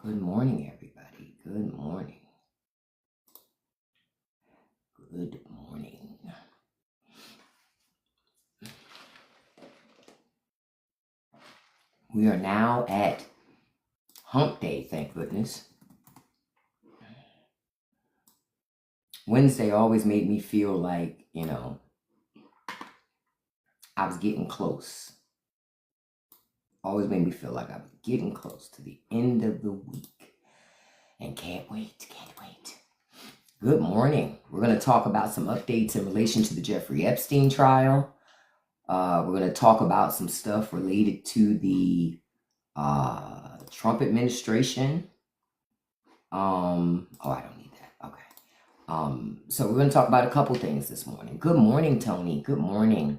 Good morning, everybody. Good morning. Good morning. We are now at hump day, thank goodness. Wednesday always made me feel like, I was getting close. Always made me feel like I was getting close to the end of the week. And can't wait. Good morning. We're going to talk about some updates in relation to the Jeffrey Epstein trial. We're going to talk about some stuff related to the Trump administration. I don't need that. Okay. So we're going to talk about a couple things this morning. Good morning, Tony. Good morning.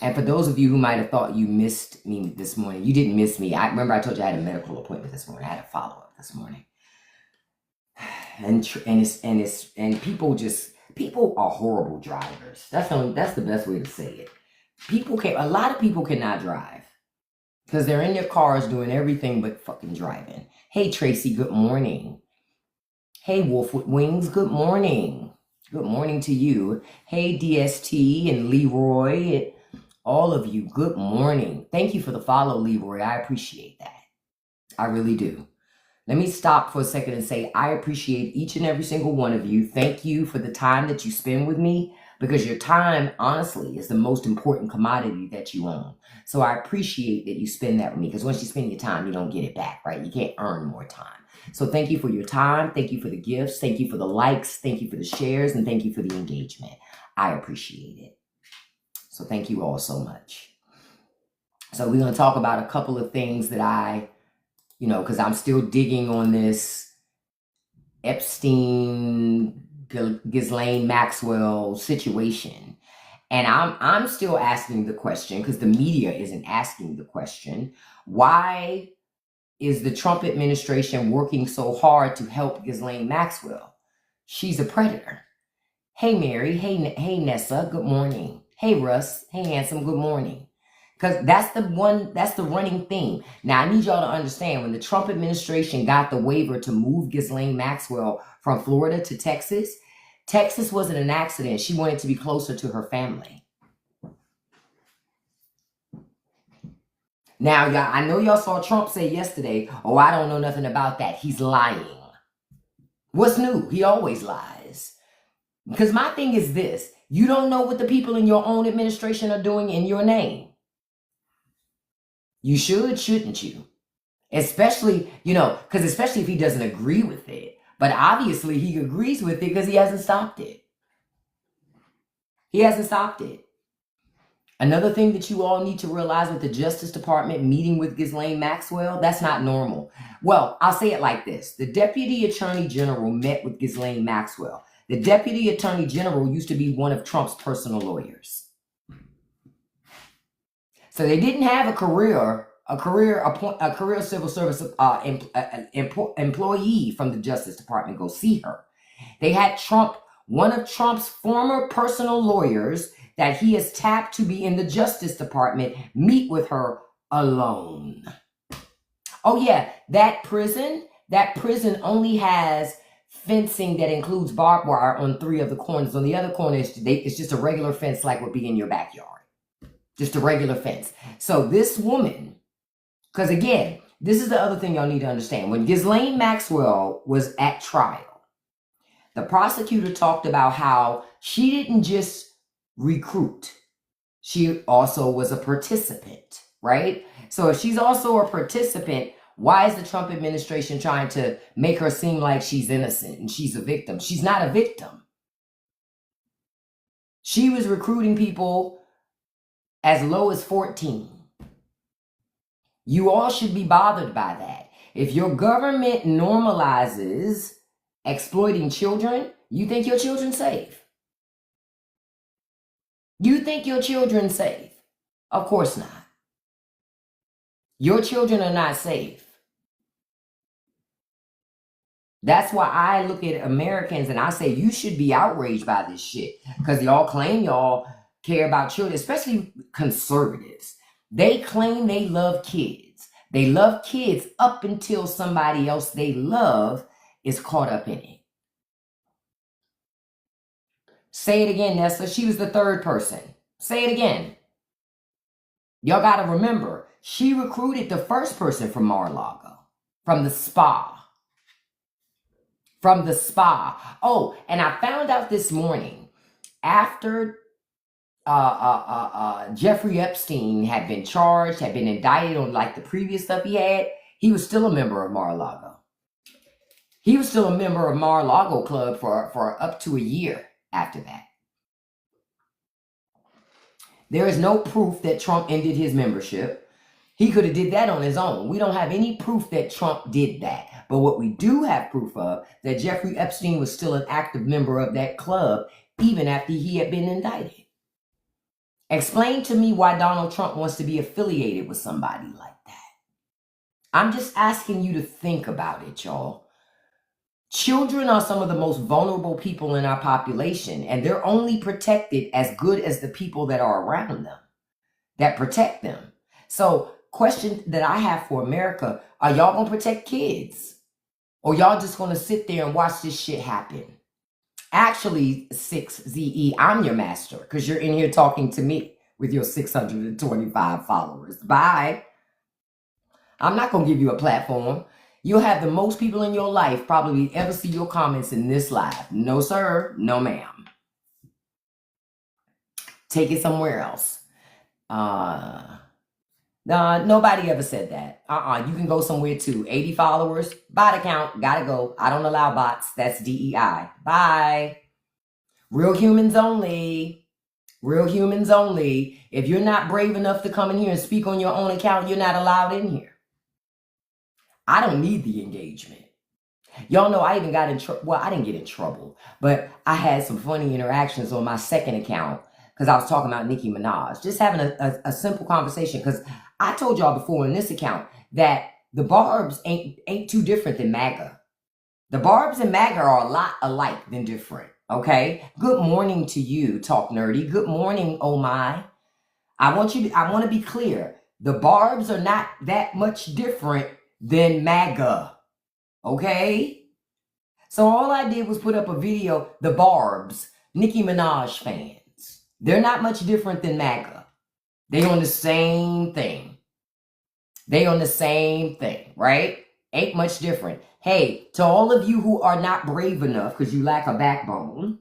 And for those of you who might have thought you missed me this morning, you didn't miss me. I remember I told you I had a medical appointment this morning. I had a follow-up this morning. And people are horrible drivers. That's the best way to say it. A lot of people cannot drive because they're in their cars doing everything but fucking driving. Hey, Tracy, good morning. Hey, Wolf with Wings, good morning. Good morning to you. Hey, DST and Leroy, all of you, good morning. Thank you for the follow, Leroy. I appreciate that. I really do. Let me stop for a second and say I appreciate each and every single one of you. Thank you for the time that you spend with me, because your time, honestly, is the most important commodity that you own. So I appreciate that you spend that with me, because once you spend your time, you don't get it back, right? You can't earn more time. So thank you for your time. Thank you for the gifts. Thank you for the likes. Thank you for the shares. And thank you for the engagement. I appreciate it. So thank you all so much. So we're going to talk about a couple of things that because I'm still digging on this Epstein, Ghislaine Maxwell situation. And I'm still asking the question, because the media isn't asking the question, why is the Trump administration working so hard to help Ghislaine Maxwell? She's a predator. Hey, Mary. Hey, Nessa. Good morning. Hey, Russ. Hey, Handsome. Good morning. Because that's the running theme. Now, I need y'all to understand, when the Trump administration got the waiver to move Ghislaine Maxwell from Florida to Texas, Texas wasn't an accident. She wanted to be closer to her family. Now, y'all, I know y'all saw Trump say yesterday, oh, I don't know nothing about that. He's lying. What's new? He always lies. Because my thing is this. You don't know what the people in your own administration are doing in your name. You should, shouldn't you? Especially if he doesn't agree with it. But obviously he agrees with it because he hasn't stopped it. He hasn't stopped it. Another thing that you all need to realize with the Justice Department meeting with Ghislaine Maxwell, that's not normal. Well, I'll say it like this. The Deputy Attorney General met with Ghislaine Maxwell. The Deputy Attorney General used to be one of Trump's personal lawyers. So they didn't have a career civil service employee from the Justice Department go see her. They had one of Trump's former personal lawyers that he has tapped to be in the Justice Department, meet with her alone. Oh yeah, that prison only has fencing that includes barbed wire on 3 of the corners. On the other corner, it's just a regular fence like would be in your backyard. Just a regular fence. So this woman, because again, this is the other thing y'all need to understand. When Ghislaine Maxwell was at trial, the prosecutor talked about how she didn't just recruit. She also was a participant, right? So if she's also a participant, why is the Trump administration trying to make her seem like she's innocent and she's a victim? She's not a victim. She was recruiting people as low as 14. You all should be bothered by that. If your government normalizes exploiting children, you think your children's safe? You think your children's safe? Of course not. Your children are not safe. That's why I look at Americans and I say, you should be outraged by this shit. Because y'all claim y'all care about children, especially conservatives. They claim they love kids. They love kids up until somebody else they love is caught up in it. Say it again, Nessa. She was the third person. Say it again. Y'all got to remember, she recruited the first person from Mar-a-Lago, from the spa. From the spa. Oh, and I found out this morning, after Jeffrey Epstein had been charged, had been indicted on like the previous stuff he had, he was still a member of Mar-a-Lago. He was still a member of Mar-a-Lago Club for up to a year after that. There is no proof that Trump ended his membership. He could have did that on his own. We don't have any proof that Trump did that. But what we do have proof of, that Jeffrey Epstein was still an active member of that club, even after he had been indicted. Explain to me why Donald Trump wants to be affiliated with somebody like that. I'm just asking you to think about it, y'all. Children are some of the most vulnerable people in our population, and they're only protected as good as the people that are around them, that protect them. So, question that I have for America, are y'all going to protect kids? Or y'all just going to sit there and watch this shit happen? Actually, 6ZE, I'm your master, because you're in here talking to me with your 625 followers. Bye. I'm not going to give you a platform. You'll have the most people in your life probably ever see your comments in this live. No, sir. No, ma'am. Take it somewhere else. Nobody ever said that. You can go somewhere too. 80 followers. Bot account. Gotta go. I don't allow bots. That's DEI. Bye. Real humans only. Real humans only. If you're not brave enough to come in here and speak on your own account, you're not allowed in here. I don't need the engagement. Y'all know I even got in trouble. Well, I didn't get in trouble, but I had some funny interactions on my second account because I was talking about Nicki Minaj. Just having a simple conversation, because I told y'all before in this account that the Barbs ain't too different than MAGA. The Barbs and MAGA are a lot alike than different, okay? Good morning to you, Talk Nerdy. Good morning, oh my. I want to be clear. The Barbs are not that much different than MAGA, okay? So all I did was put up a video, the Barbs, Nicki Minaj fans. They're not much different than MAGA. They on the same thing. They on the same thing, right? Ain't much different. Hey, to all of you who are not brave enough, because you lack a backbone,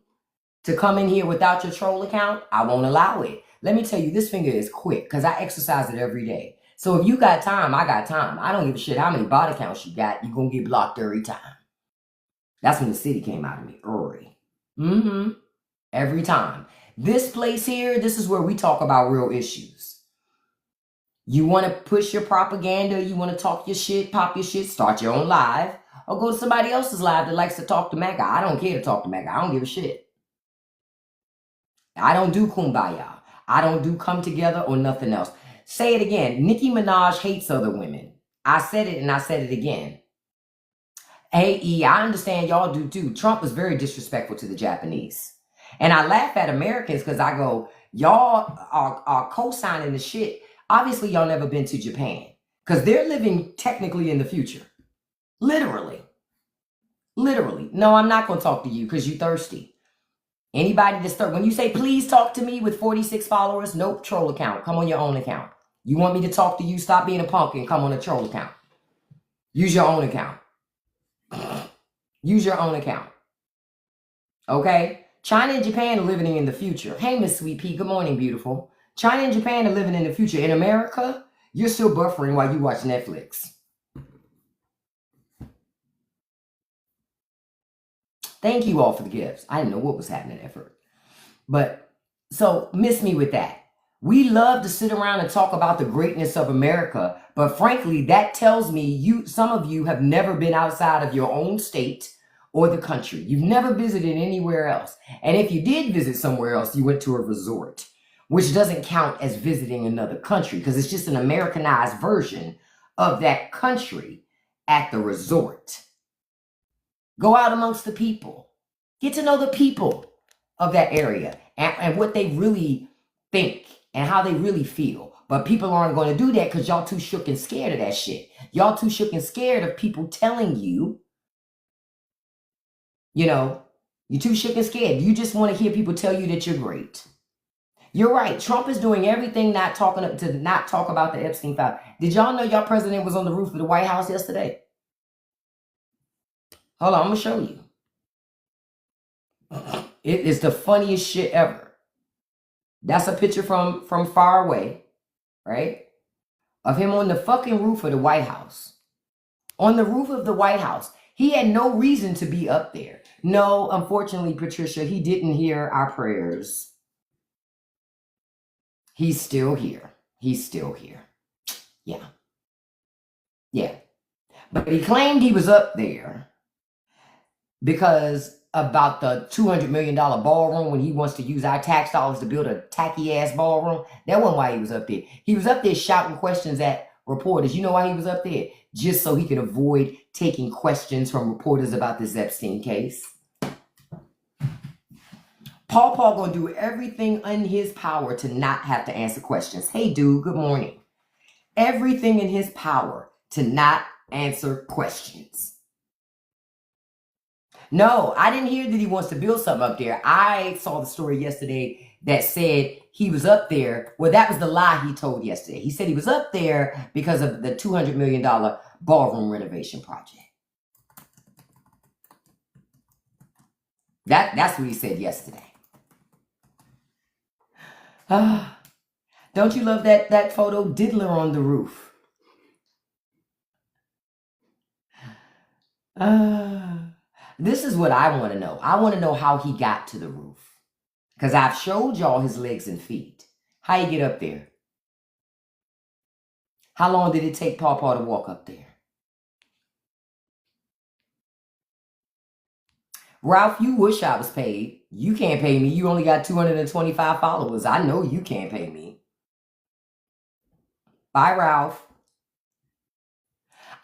to come in here without your troll account, I won't allow it. Let me tell you, this finger is quick, because I exercise it every day. So if you got time, I got time. I don't give a shit how many bot accounts you got. You're going to get blocked every time. That's when the city came out of me early. Every time. This place here, this is where we talk about real issues. You want to push your propaganda, you want to talk your shit, pop your shit, start your own live, or go to somebody else's live that likes to talk to MAGA. I don't care to talk to MAGA. I don't give a shit. I don't do kumbaya. I don't do come together or nothing else. Say it again. Nicki Minaj hates other women. I said it and I said it again. Hey, E, I understand y'all do too. Trump was very disrespectful to the Japanese. And I laugh at Americans because I go, y'all are co-signing the shit. Obviously, y'all never been to Japan because they're living technically in the future. Literally. Literally. No, I'm not going to talk to you because you're thirsty. Anybody that's thirsty. When you say, please talk to me with 46 followers, nope, troll account. Come on your own account. You want me to talk to you? Stop being a punk and come on a troll account. Use your own account. Use your own account. Okay? China and Japan are living in the future. Hey, Miss Sweet Pea. Good morning, beautiful. China and Japan are living in the future. In America, you're still buffering while you watch Netflix. Thank you all for the gifts. I didn't know what was happening at first. But, so, miss me with that. We love to sit around and talk about the greatness of America, but frankly, that tells me some of you have never been outside of your own state or the country. You've never visited anywhere else. And if you did visit somewhere else, you went to a resort, which doesn't count as visiting another country because it's just an Americanized version of that country at the resort. Go out amongst the people. Get to know the people of that area and what they really think and how they really feel. But people aren't going to do that because y'all too shook and scared of that shit. Y'all too shook and scared of people telling you, you're too shook and scared. You just want to hear people tell you that you're great. You're right. Trump is doing everything not talk about the Epstein file. Did y'all know y'all president was on the roof of the White House yesterday? Hold on, I'm going to show you. It is the funniest shit ever. That's a picture from far away, right? Of him on the fucking roof of the White House. On the roof of the White House. He had no reason to be up there. No, unfortunately, Patricia, he didn't hear our prayers. He's still here. He's still here. Yeah. Yeah. But he claimed he was up there because about the $200 million ballroom when he wants to use our tax dollars to build a tacky-ass ballroom. That wasn't why he was up there. He was up there shouting questions at reporters. You know why he was up there? Just so he could avoid taking questions from reporters about this Epstein case. Paul going to do everything in his power to not have to answer questions. Hey, dude, good morning. Everything in his power to not answer questions. No, I didn't hear that he wants to build something up there. I saw the story yesterday that said he was up there. Well, that was the lie he told yesterday. He said he was up there because of the $200 million ballroom renovation project. That's what he said yesterday. Don't you love that photo? Diddler on the roof. This is what I want to know. I want to know how he got to the roof. Because I've showed y'all his legs and feet. How you get up there? How long did it take Paw to walk up there? Ralph, you wish I was paid. You can't pay me. You only got 225 followers. I know you can't pay me. Bye, Ralph.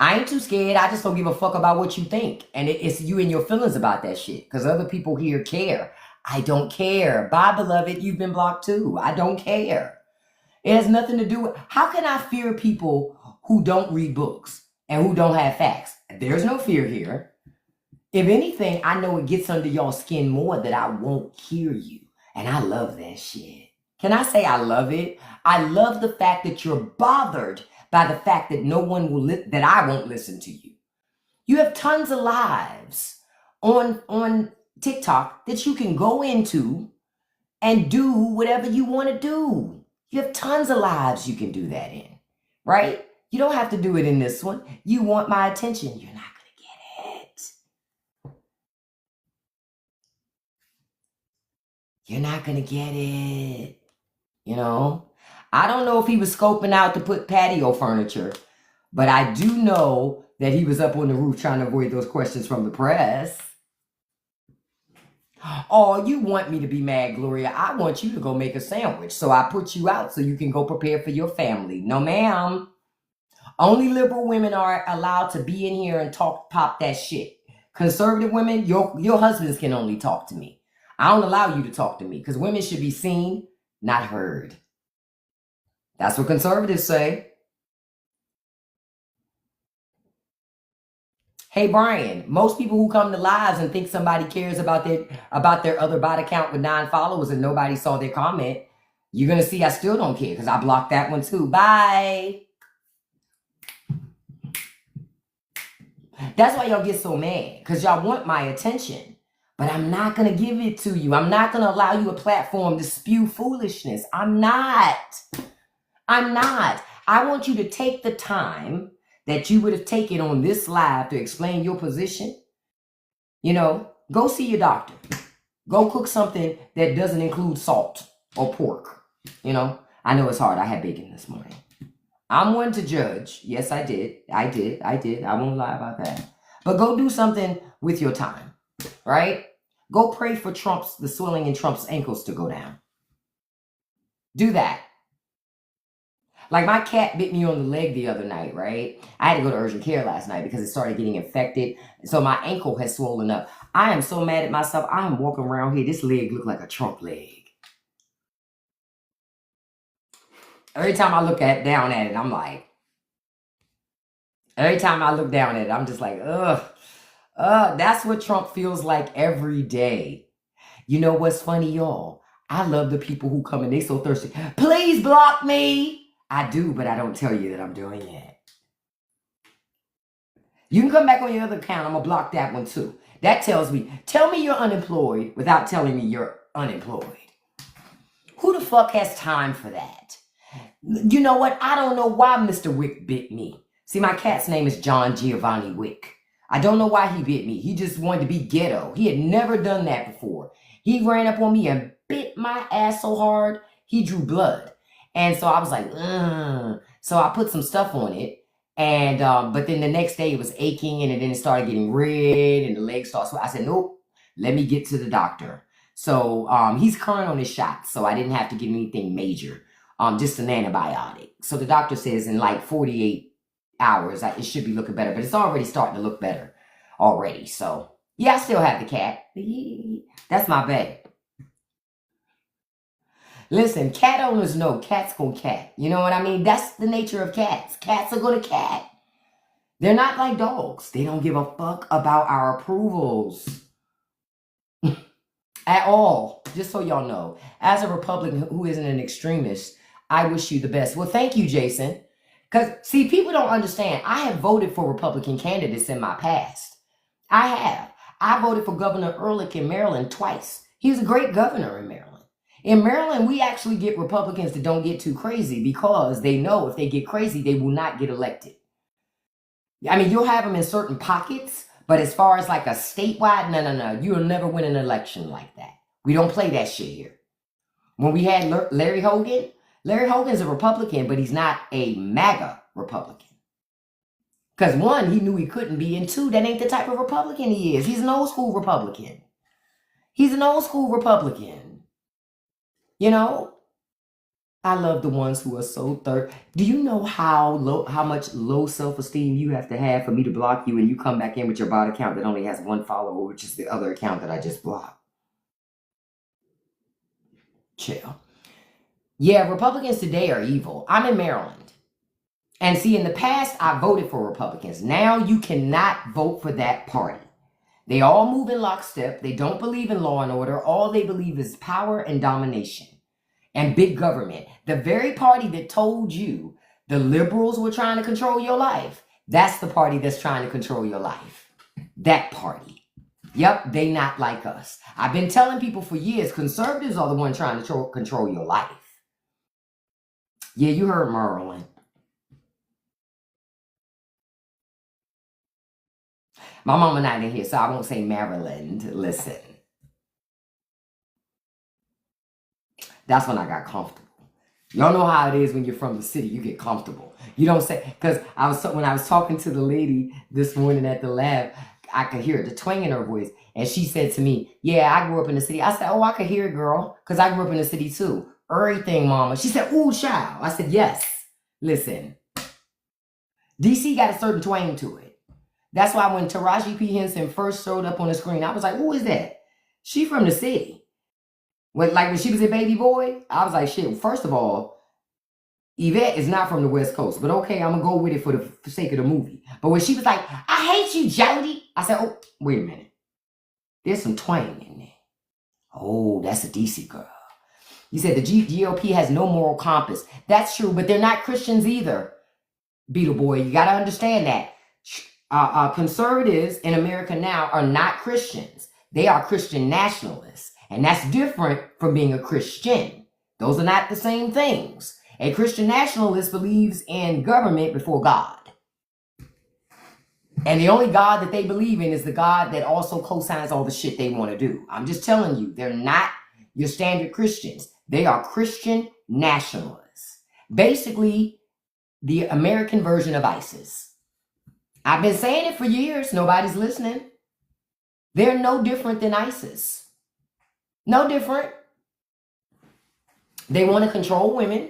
I ain't too scared. I just don't give a fuck about what you think. And it's you and your feelings about that shit. Because other people here care. I don't care. Bye, beloved. You've been blocked too. I don't care. It has nothing to do with... How can I fear people who don't read books and who don't have facts? There's no fear here. If anything, I know it gets under y'all's skin more that I won't hear you. And I love that shit. Can I say I love it? I love the fact that you're bothered by the fact that no one will that I won't listen to you. You have tons of lives on TikTok that you can go into and do whatever you want to do. You have tons of lives you can do that in, right? You don't have to do it in this one. You want my attention. You're not going to get it. You're not going to get it. I don't know if he was scoping out to put patio furniture, but I do know that he was up on the roof trying to avoid those questions from the press. Oh, you want me to be mad, Gloria? I want you to go make a sandwich. So I put you out so you can go prepare for your family. No, ma'am. Only liberal women are allowed to be in here and pop that shit. Conservative women, your husbands can only talk to me. I don't allow you to talk to me because women should be seen, not heard. That's what conservatives say. Hey, Brian, most people who come to lives and think somebody cares about their other bot account with 9 followers and nobody saw their comment, you're going to see I still don't care because I blocked that one too. Bye. That's why y'all get so mad, because y'all want my attention. But I'm not going to give it to you. I'm not going to allow you a platform to spew foolishness. I'm not. I want you to take the time that you would have taken on this live to explain your position. Go see your doctor. Go cook something that doesn't include salt or pork. I know it's hard. I had bacon this morning. I'm one to judge. Yes, I did. I won't lie about that. But go do something with your time, right? Go pray for the swelling in Trump's ankles to go down. Do that. Like my cat bit me on the leg the other night, right? I had to go to urgent care last night because it started getting infected. So my ankle has swollen up. I am so mad at myself. I am walking around here. This leg looked like a Trump leg. Every time I look down at it, I'm like, every time I look down at it, I'm just like, ugh. That's what Trump feels like every day. You know what's funny, y'all? I love the people who come and they so thirsty. Please block me. I do, but I don't tell you that I'm doing it. You can come back on your other account. I'm going to block that one too. That tells me, tell me you're unemployed without telling me you're unemployed. Who the fuck has time for that? You know what? I don't know why Mr. Wick bit me. See, my cat's name is John Giovanni Wick. I don't know why he bit me. He just wanted to be ghetto. He had never done that before. He ran up on me and bit my ass so hard, he drew blood. And so I was like, ugh. So I put some stuff on it. And, but then the next day it was aching and then it started getting red and the legs started swelling. I said, nope, let me get to the doctor. So, he's current on his shots. So I didn't have to give anything major. Just an antibiotic. So the doctor says in like 48 hours, it should be looking better, but it's already starting to look better already. So yeah, I still have the cat. That's my bae. Listen, cat owners know cats go cat. You know what I mean? That's the nature of cats. Cats are going to cat. They're not like dogs. They don't give a fuck about our approvals at all. Just so y'all know. As a Republican who isn't an extremist, I wish you the best. Well, thank you, Jason. Because, see, people don't understand. I have voted for Republican candidates in my past. I have. I voted for Governor Ehrlich in Maryland twice. He was a great governor in Maryland. In Maryland, we actually get Republicans that don't get too crazy because they know if they get crazy, they will not get elected. I mean, you'll have them in certain pockets, but as far as like a statewide, no. You'll never win an election like that. We don't play that shit here. When we had Larry Hogan's a Republican, but he's not a MAGA Republican. Because one, he knew he couldn't be, and two, that ain't the type of Republican he is. He's an old school Republican. He's an old school Republican. You know, I love the ones who are so Do you know how much low self-esteem you have to have for me to block you and you come back in with your bot account that only has one follower, which is the other account that I just blocked? Chill. Yeah, Republicans today are evil. I'm in Maryland. And see, in the past, I voted for Republicans. Now you cannot vote for that party. They all move in lockstep. They don't believe in law and order. All they believe is power and domination and big government. The very party that told you the liberals were trying to control your life, that's the party that's trying to control your life. That party. Yep, they not like us. I've been telling people for years, conservatives are the ones trying to control your life. Yeah, you heard Merlin. My mama not in here, so I won't say Maryland. Listen. That's when I got comfortable. Y'all know how it is when you're from the city. You get comfortable. You don't say, because when I was talking to the lady this morning at the lab, I could hear the twang in her voice. And she said to me, yeah, I grew up in the city. I said, oh, I could hear it, girl, because I grew up in the city too. Everything, mama. She said, ooh, child. I said, yes. Listen. DC got a certain twang to it. That's why when Taraji P. Henson first showed up on the screen, I was like, who is that? She from the city. When she was a baby boy, I was like, shit, first of all, Yvette is not from the West Coast. But okay, I'm going to go with it for the sake of the movie. But when she was like, I hate you, Jody. I said, oh, wait a minute. There's some twang in there. Oh, that's a DC girl. You said the GOP has no moral compass. That's true, but they're not Christians either. Beetle boy, you got to understand that. Conservatives in America now are not Christians. They are Christian nationalists. And that's different from being a Christian. Those are not the same things. A Christian nationalist believes in government before God. And the only God that they believe in is the God that also co-signs all the shit they want to do. I'm just telling you, they're not your standard Christians. They are Christian nationalists. Basically, the American version of ISIS. I've been saying it for years. Nobody's listening. They're no different than ISIS. No different. They want to control women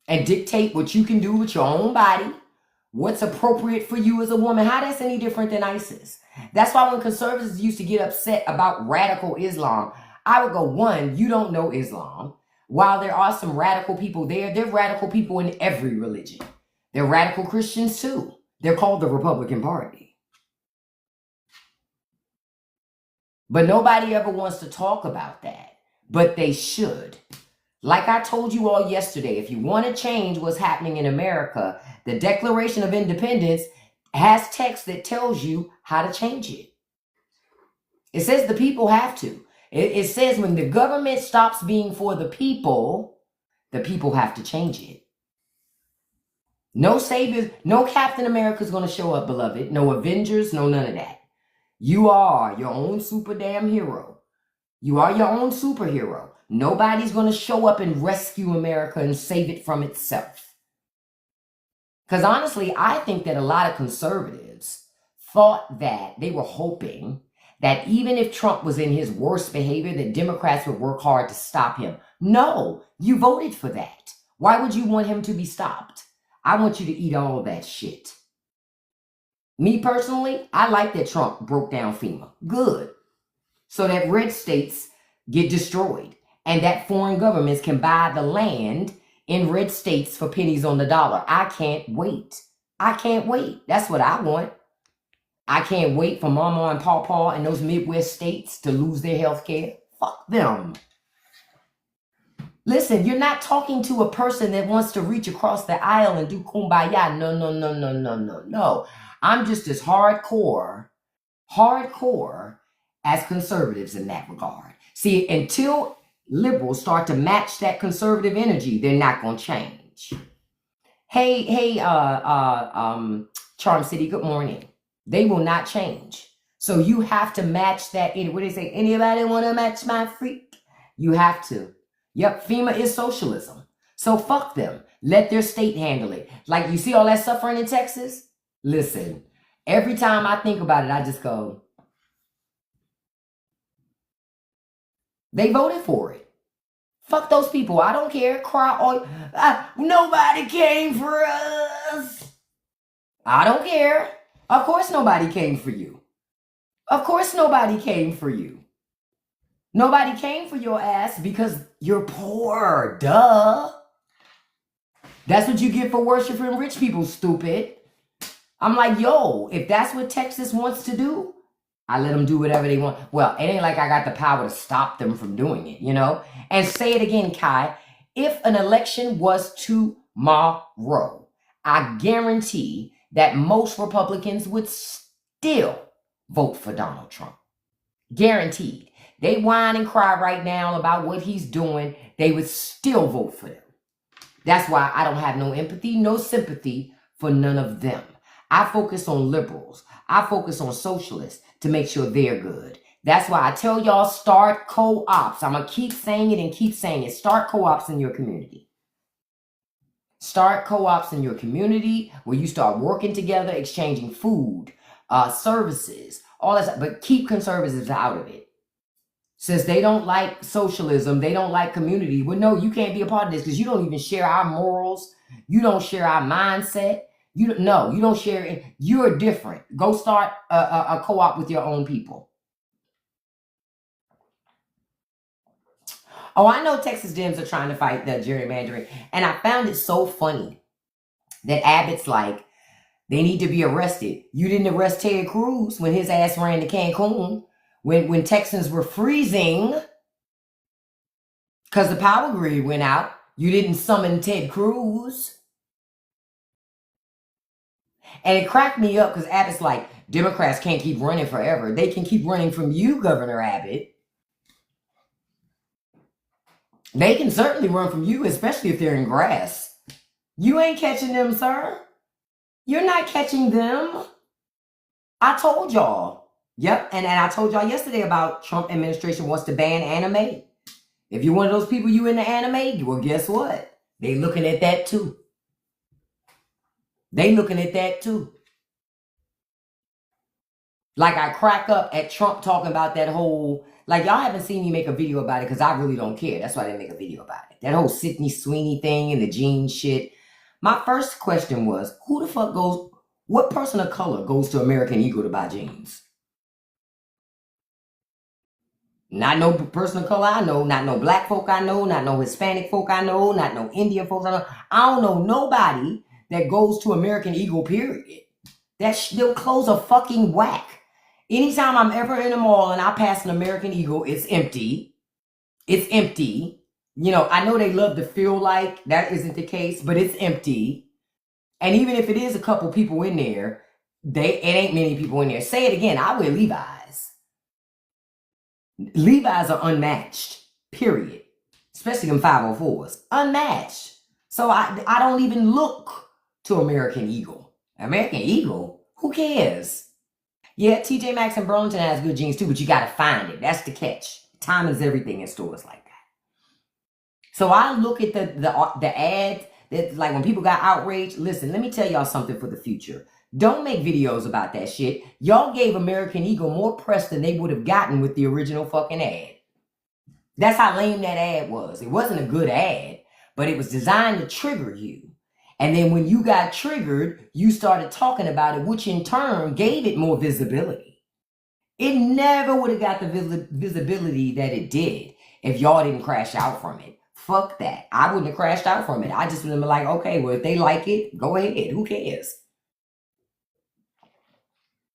and dictate what you can do with your own body, what's appropriate for you as a woman. How that's any different than ISIS? That's why when conservatives used to get upset about radical Islam, I would go, one, you don't know Islam. While there are some radical people there are radical people in every religion. They're radical Christians too. They're called the Republican Party. But nobody ever wants to talk about that. But they should. Like I told you all yesterday, if you want to change what's happening in America, the Declaration of Independence has text that tells you how to change it. It says the people have to. It says when the government stops being for the people have to change it. No saviors, no Captain America's going to show up, beloved. No Avengers, no none of that. You are your own super damn hero. You are your own superhero. Nobody's going to show up and rescue America and save it from itself. Because honestly, I think that a lot of conservatives thought that they were hoping that even if Trump was in his worst behavior, that Democrats would work hard to stop him. No, you voted for that. Why would you want him to be stopped? I want you to eat all that shit. Me personally, I like that Trump broke down FEMA. Good. So that red states get destroyed and that foreign governments can buy the land in red states for pennies on the dollar. I can't wait. I can't wait. That's what I want. I can't wait for Mama and Pawpaw in those Midwest states to lose their health care. Fuck them. Listen, you're not talking to a person that wants to reach across the aisle and do kumbaya. No. I'm just as hardcore as conservatives in that regard. See, until liberals start to match that conservative energy, they're not going to change. Hey, Charm City, good morning. They will not change. So you have to match that. What do they say? Anybody want to match my freak? You have to. Yep, FEMA is socialism. So fuck them. Let their state handle it. Like, you see all that suffering in Texas? Listen, every time I think about it, I just go, they voted for it. Fuck those people. I don't care. Cry all. Nobody came for us. I don't care. Of course nobody came for you. Of course nobody came for you. Nobody came for your ass because you're poor. Duh. That's what you get for worshiping rich people, stupid. I'm like, yo, if that's what Texas wants to do, I let them do whatever they want. Well, it ain't like I got the power to stop them from doing it, you know? And say it again, Kai. If an election was tomorrow, I guarantee that most Republicans would still vote for Donald Trump. Guaranteed. They whine and cry right now about what he's doing. They would still vote for him. That's why I don't have no empathy, no sympathy for none of them. I focus on liberals. I focus on socialists to make sure they're good. That's why I tell y'all, start co-ops. I'm going to keep saying it and keep saying it. Start co-ops in your community. Start co-ops in your community where you start working together, exchanging food, services, all that stuff. But keep conservatives out of it. Since they don't like socialism, they don't like community. Well, no, you can't be a part of this because you don't even share our morals. You don't share our mindset. You don't share it. You're different. Go start a co-op with your own people. Oh, I know Texas Dems are trying to fight the gerrymandering. And I found it so funny that Abbott's like, they need to be arrested. You didn't arrest Ted Cruz when his ass ran to Cancun. When Texans were freezing because the power grid went out. You didn't summon Ted Cruz. And it cracked me up because Abbott's like, Democrats can't keep running forever. They can keep running from you, Governor Abbott. They can certainly run from you, especially if they're in grass. You ain't catching them, sir. You're not catching them. I told y'all. Yep, and I told y'all yesterday about Trump administration wants to ban anime. If you're one of those people you into anime, well, guess what? They looking at that too. They looking at that too. Like I crack up at Trump talking about that whole, like y'all haven't seen me make a video about it because I really don't care. That's why I didn't make a video about it. That whole Sydney Sweeney thing and the jeans shit. My first question was, who the fuck goes, what person of color goes to American Eagle to buy jeans? Not no person of color I know, not no black folk I know, not no Hispanic folk I know, not no Indian folks I know. I don't know nobody that goes to American Eagle, period. They'll close a fucking whack. Anytime I'm ever in a mall and I pass an American Eagle, it's empty. It's empty. You know, I know they love to feel like that isn't the case, but it's empty. And even if it is a couple people in there, it ain't many people in there. Say it again, I wear Levi's. Levi's are unmatched, period. Especially them 504s. Unmatched. So I don't even look to American Eagle. American Eagle? Who cares? Yeah, TJ Maxx and Burlington has good jeans too, but you gotta find it. That's the catch. Time is everything in stores like that. So I look at the ad that, like, when people got outraged. Listen, let me tell y'all something for the future. Don't make videos about that shit. Y'all gave American Eagle more press than they would have gotten with the original fucking ad. That's how lame that ad was. It wasn't a good ad, but it was designed to trigger you. And then when you got triggered, you started talking about it, which in turn gave it more visibility. It never would have got the visibility that it did if y'all didn't crash out from it. Fuck that. I wouldn't have crashed out from it. I just would have been like, okay, well, if they like it, go ahead. Who cares?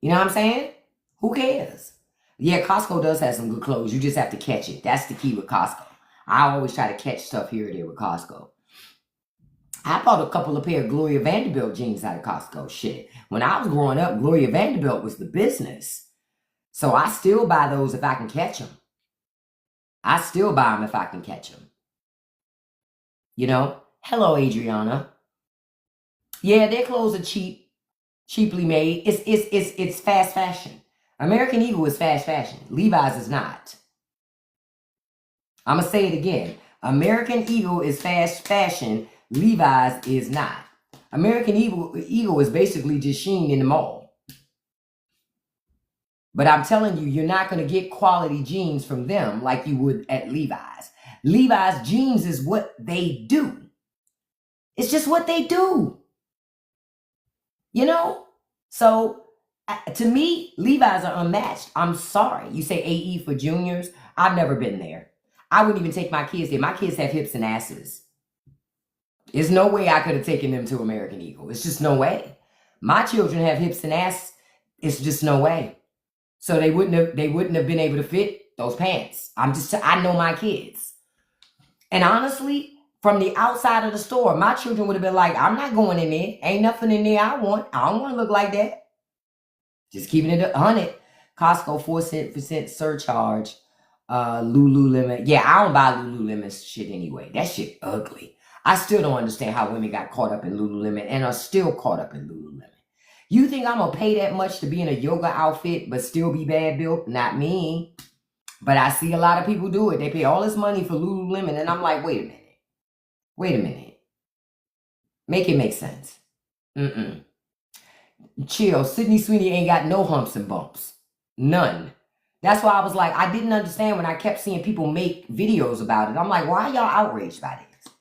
You know what I'm saying? Who cares? Yeah, Costco does have some good clothes. You just have to catch it. That's the key with Costco. I always try to catch stuff here or there with Costco. I bought a couple of pair of Gloria Vanderbilt jeans out of Costco. Shit. When I was growing up, Gloria Vanderbilt was the business. So I still buy those if I can catch them. I still buy them if I can catch them. You know? Hello, Adriana. Yeah, their clothes are cheap. Cheaply made. It's fast fashion. American Eagle is fast fashion. Levi's is not. I'm going to say it again. American Eagle is fast fashion. Levi's is not. American Eagle is basically just Shein in the mall. But I'm telling you, you're not going to get quality jeans from them like you would at Levi's. Levi's jeans is what they do. It's just what they do. You know? So, to me, Levi's are unmatched. I'm sorry. You say AE for juniors? I've never been there. I wouldn't even take my kids there. My kids have hips and asses. There's no way I could have taken them to American Eagle. It's just no way. My children have hips and ass. It's just no way. So they wouldn't have been able to fit those pants. I know my kids. And honestly, from the outside of the store, my children would have been like, I'm not going in there. Ain't nothing in there I want. I don't want to look like that. Just keeping it 100. Costco 4% surcharge. Lululemon. Yeah, I don't buy Lululemon shit anyway. That shit ugly. I still don't understand how women got caught up in Lululemon and are still caught up in Lululemon. You think I'm going to pay that much to be in a yoga outfit but still be bad built? Not me. But I see a lot of people do it. They pay all this money for Lululemon and I'm like, wait a minute. Wait a minute. Make it make sense. Chill. Sydney Sweeney ain't got no humps and bumps. None. That's why I was like, I didn't understand when I kept seeing people make videos about it. I'm like, why are y'all outraged by this?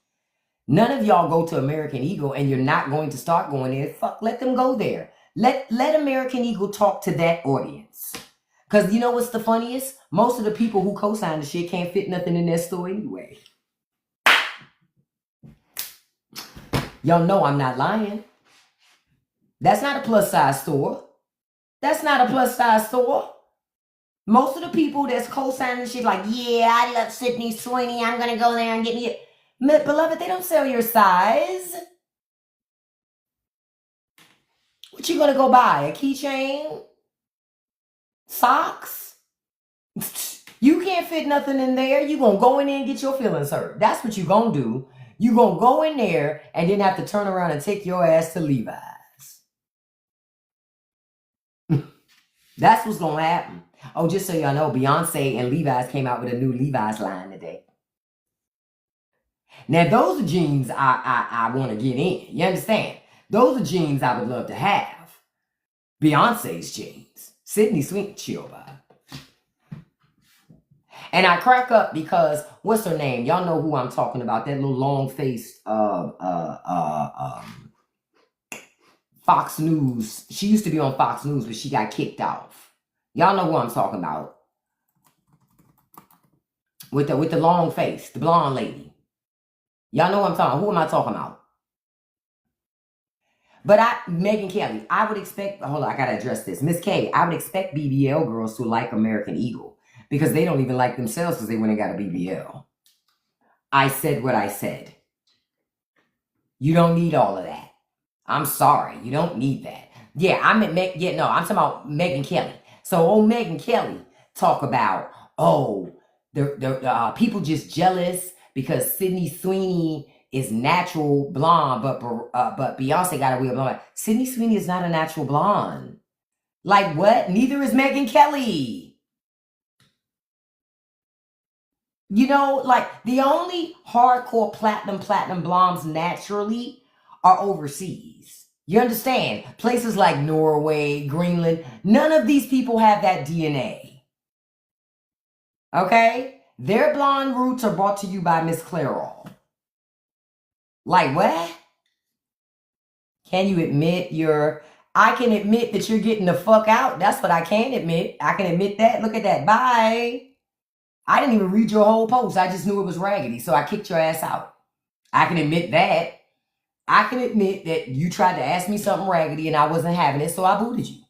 None of y'all go to American Eagle and you're not going to start going there. Fuck, let them go there. Let American Eagle talk to that audience. Because you know what's the funniest? Most of the people who co-sign the shit can't fit nothing in their store anyway. Y'all know I'm not lying. That's not a plus size store. That's not a plus size store. Most of the people that's co-signing shit like, yeah, I love Sydney Sweeney. I'm going to go there and get me it. Beloved, they don't sell your size. What you going to go buy? A keychain? Socks? You can't fit nothing in there. You going to go in there and get your feelings hurt. That's what you going to do. You going to go in there and then have to turn around and take your ass to Levi's. That's what's going to happen. Oh, just so y'all know, Beyonce and Levi's came out with a new Levi's line today. Now, those are jeans I want to get in. You understand? Those are jeans I would love to have. Beyonce's jeans. Sydney Sweeney, chill vibe. And I crack up because, what's her name? Y'all know who I'm talking about. That little long-faced Fox News. She used to be on Fox News, but she got kicked off. Y'all know who I'm talking about. with the long face, the blonde lady. Y'all know what I'm talking. Who am I talking about? But Megan Kelly, I would expect. Hold on, I gotta address this. Miss K, I would expect BBL girls to like American Eagle because they don't even like themselves because they went and got a BBL. I said what I said. You don't need all of that. I'm sorry, you don't need that. Yeah, I'm talking about Megan Kelly. So old Megan Kelly talk about, the people just jealous because Sydney Sweeney is natural blonde, but Beyonce got a real blonde. Sydney Sweeney is not a natural blonde. Like what? Neither is Megan Kelly. You know, like the only hardcore platinum blondes naturally are overseas. You understand? Places like Norway, Greenland, none of these people have that DNA. Okay? Their blonde roots are brought to you by Miss Clairol. Like what? Can you admit I can admit that you're getting the fuck out. That's what I can admit. I can admit that. Look at that. Bye. I didn't even read your whole post. I just knew it was raggedy, so I kicked your ass out. I can admit that. I can admit that you tried to ask me something raggedy and I wasn't having it, so I booted you.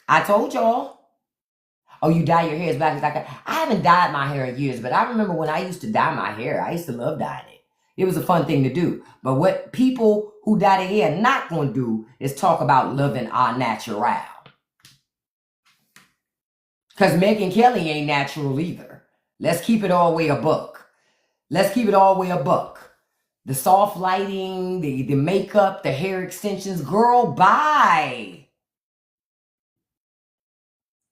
I told y'all. Oh, you dye your hair as black as I can. I haven't dyed my hair in years, but I remember when I used to dye my hair. I used to love dyeing it. It was a fun thing to do. But what people who dye their hair not going to do is talk about loving our natural. Because Megan Kelly ain't natural either. Let's keep it all the way a buck. Let's keep it all the way a buck. The soft lighting, the makeup, the hair extensions. Girl, bye.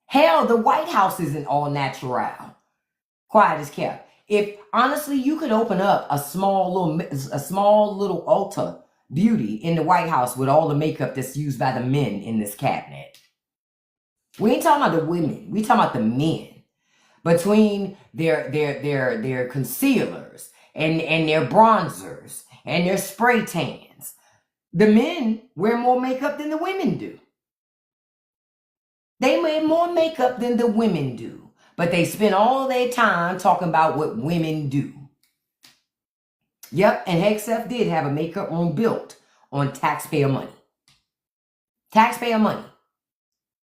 Hell, the White House isn't all natural. Quiet as kept. If, honestly, you could open up a small little Ulta Beauty in the White House with all the makeup that's used by the men in this cabinet. We ain't talking about the women. We talking about the men. Between their concealers and their bronzers and their spray tans. The men wear more makeup than the women do. They wear more makeup than the women do. But they spend all their time talking about what women do. Yep, and Hexef did have a makeup room built on taxpayer money. Taxpayer money.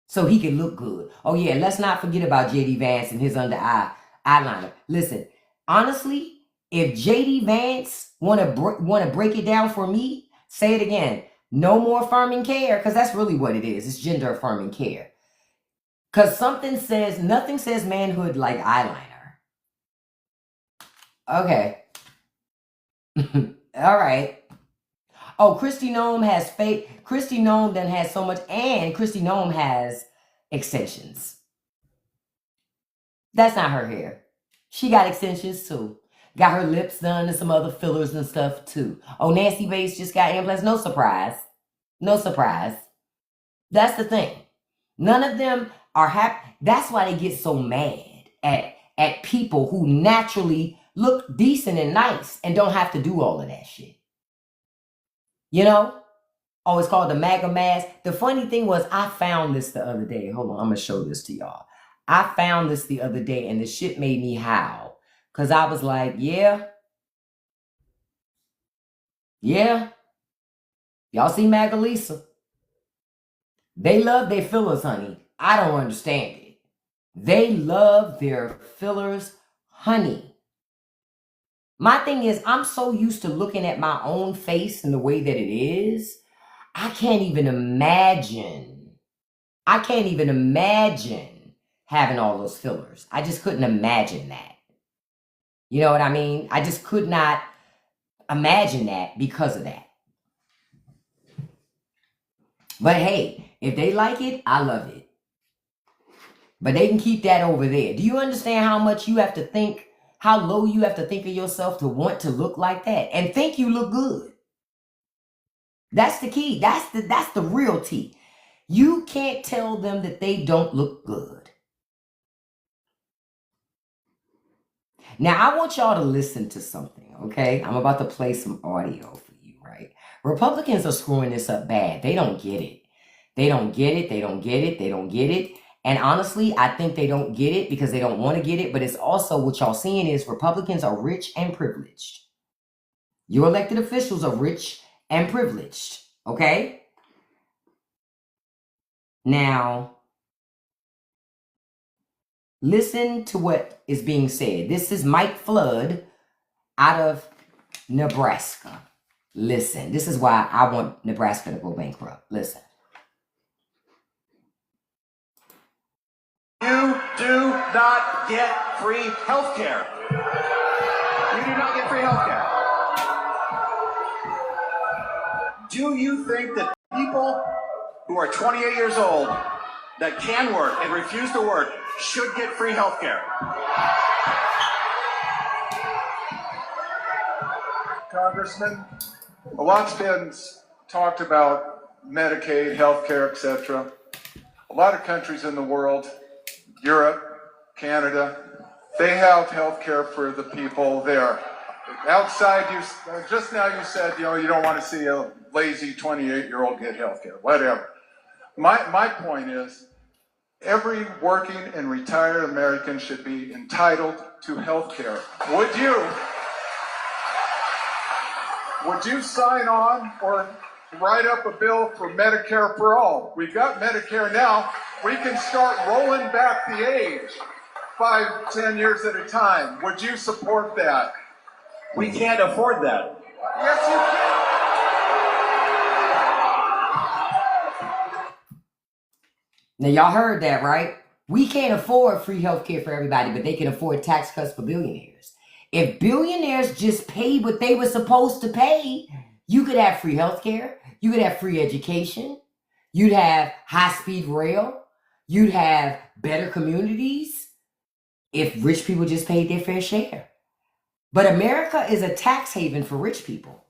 So he can look good. Oh yeah, let's not forget about J.D. Vance and his under eye eyeliner. Listen, honestly, if J.D. Vance want to break it down for me, say it again. No more affirming care, because that's really what it is. It's gender affirming care. Because nothing says manhood like eyeliner. Okay. All right. Oh, Kristi Noem has fake. Kristi Noem then has so much, and Kristi Noem has extensions. That's not her hair. She got extensions too. Got her lips done and some other fillers and stuff too. Oh, Nancy Bates just got implants. No surprise. No surprise. That's the thing. None of them are happy. That's why they get so mad at people who naturally look decent and nice and don't have to do all of that shit. You know? Oh, it's called the MAGA mask. The funny thing was, I found this the other day. Hold on, I'm going to show this to y'all. I found this the other day, and the shit made me howl. Because I was like, yeah. Y'all see MAGA Lisa? They love their fillers, honey. I don't understand it. They love their fillers, honey. My thing is, I'm so used to looking at my own face and the way that it is. I can't even imagine having all those fillers. I just couldn't imagine that. You know what I mean? I just could not imagine that because of that. But hey, if they like it, I love it. But they can keep that over there. Do you understand how much you have to think, how low you have to think of yourself to want to look like that and think you look good? That's the key. That's the real tea. You can't tell them that they don't look good. Now, I want y'all to listen to something, okay? I'm about to play some audio for you, right? Republicans are screwing this up bad. They don't get it. They don't get it. They don't get it. They don't get it. And honestly, I think they don't get it because they don't want to get it. But it's also what y'all seeing is Republicans are rich and privileged. Your elected officials are rich and privileged. Okay? Now, listen to what is being said. This is Mike Flood out of Nebraska. Listen, this is why I want Nebraska to go bankrupt. Listen. You do not get free health care. You do not get free health care. Do you think that people who are 28 years old that can work and refuse to work should get free health care? Congressman, a lot's been talked about Medicaid, healthcare, etc. A lot of countries in the world, Europe, Canada, they have healthcare for the people there. Outside, just now you said, you don't want to see a lazy 28-year-old get healthcare, whatever. My point is, every working and retired American should be entitled to healthcare. Would you sign on or write up a bill for Medicare for all? We've got Medicare now. We can start rolling back the age 5, 10 years at a time. Would you support that? We can't afford that. Yes, you can. Now, y'all heard that, right? We can't afford free health care for everybody, but they can afford tax cuts for billionaires. If billionaires just paid what they were supposed to pay, you could have free health care. You could have free education. You'd have high-speed rail. You'd have better communities if rich people just paid their fair share. But America is a tax haven for rich people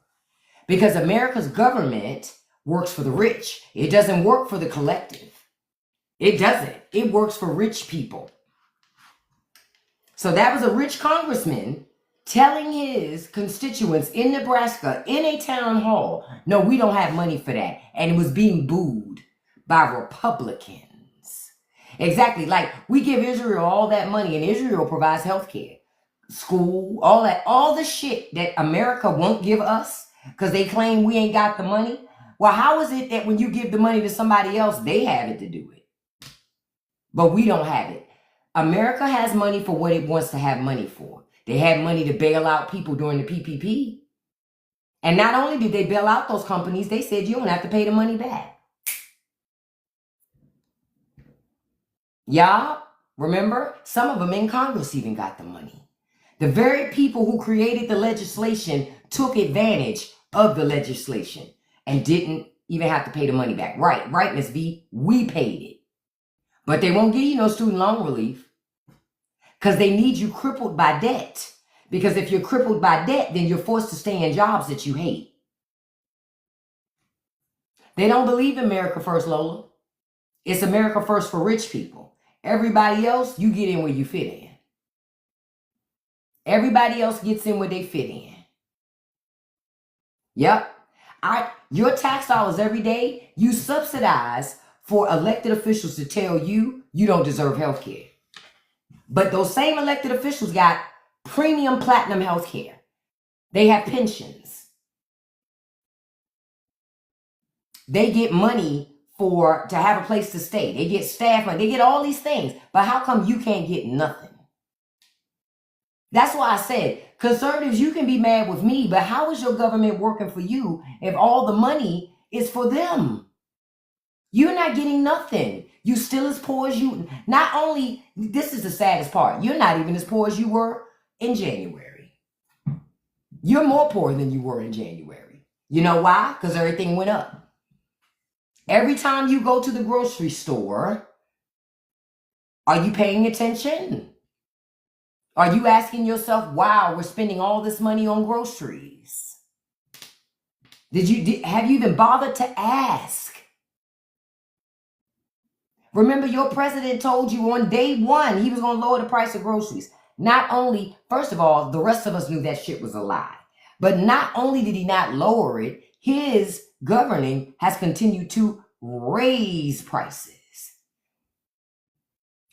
because America's government works for the rich. It doesn't work for the collective. It doesn't. It works for rich people. So that was a rich congressman telling his constituents in Nebraska in a town hall, no, we don't have money for that. And it was being booed by Republicans. Exactly. Like we give Israel all that money and Israel provides health care, school, all that, all the shit that America won't give us because they claim we ain't got the money. Well, how is it that when you give the money to somebody else, they have it to do it? But we don't have it. America has money for what it wants to have money for. They had money to bail out people during the PPP. And not only did they bail out those companies, they said you don't have to pay the money back. Y'all, remember? Some of them in Congress even got the money. The very people who created the legislation took advantage of the legislation and didn't even have to pay the money back. Right, Ms. V, we paid it. But they won't give you no student loan relief because they need you crippled by debt. Because if you're crippled by debt, then you're forced to stay in jobs that you hate. They don't believe in America First, Lola. It's America First for rich people. Everybody else, you get in where you fit in. Everybody else gets in where they fit in. Yep. Your tax dollars every day, you subsidize for elected officials to tell you you don't deserve health care. But those same elected officials got premium platinum health care. They have pensions. They get money to have a place to stay. They get staff money. They get all these things. But how come you can't get nothing? That's why I said, conservatives, you can be mad with me, but how is your government working for you if all the money is for them? You're not getting nothing. You still as poor as you. Not only, this is the saddest part, you're not even as poor as you were in January. You're more poor than you were in January. You know why? Because everything went up. Every time you go to the grocery store, are you paying attention? Are you asking yourself, wow, we're spending all this money on groceries? Have you even bothered to ask? Remember, your president told you on day one he was going to lower the price of groceries. Not only, first of all, the rest of us knew that shit was a lie. But not only did he not lower it, his governing has continued to raise prices.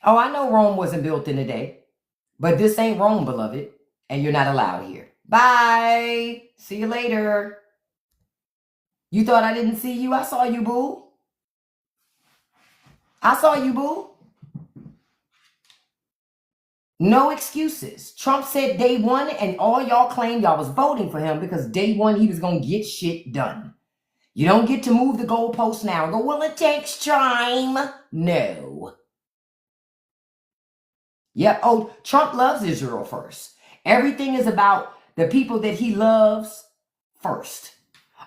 Oh, I know Rome wasn't built in a day, but this ain't Rome, beloved, and you're not allowed here. Bye. See you later. You thought I didn't see you? I saw you, boo. I saw you, boo. No excuses. Trump said day one, and all y'all claimed y'all was voting for him because day one he was going to get shit done. You don't get to move the goalpost now and go, well, it takes time. No. Yep. Oh, Trump loves Israel first. Everything is about the people that he loves first.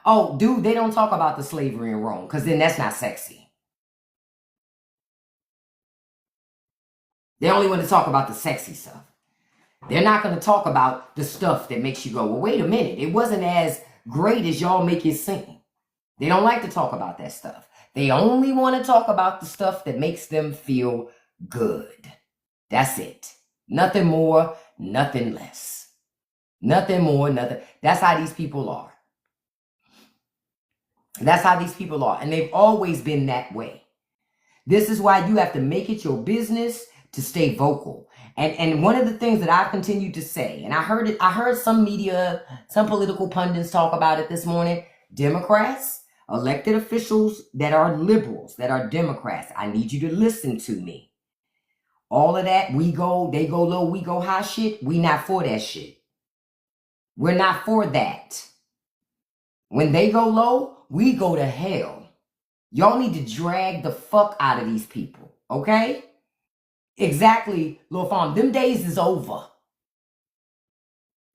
Oh, dude, they don't talk about the slavery in Rome because then that's not sexy. They only want to talk about the sexy stuff. They're not going to talk about the stuff that makes you go, well, wait a minute. It wasn't as great as y'all make it seem. They don't like to talk about that stuff. They only want to talk about the stuff that makes them feel good. That's it. Nothing more, nothing less. Nothing more, nothing. That's how these people are. That's how these people are. And they've always been that way. This is why you have to make it your business to stay vocal. And one of the things that I've continued to say, and I heard some media, some political pundits talk about it this morning. Democrats, elected officials that are liberals, that are Democrats, I need you to listen to me. All of that, they go low, we go high shit, we not for that shit. We're not for that. When they go low, we go to hell. Y'all need to drag the fuck out of these people, okay? Exactly, Lil Farm. Them days is over.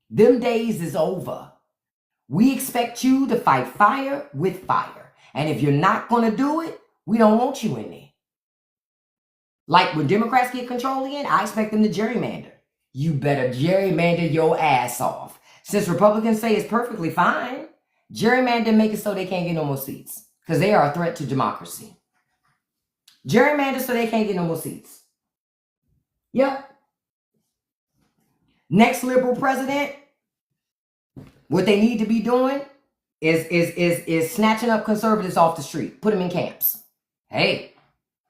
Them days is over. We expect you to fight fire with fire. And if you're not going to do it, we don't want you in there. Like when Democrats get control again, I expect them to gerrymander. You better gerrymander your ass off. Since Republicans say it's perfectly fine, gerrymander make it so they can't get no more seats. Because they are a threat to democracy. Gerrymander so they can't get no more seats. Yep. Next liberal president, what they need to be doing is snatching up conservatives off the street. Put them in camps. Hey,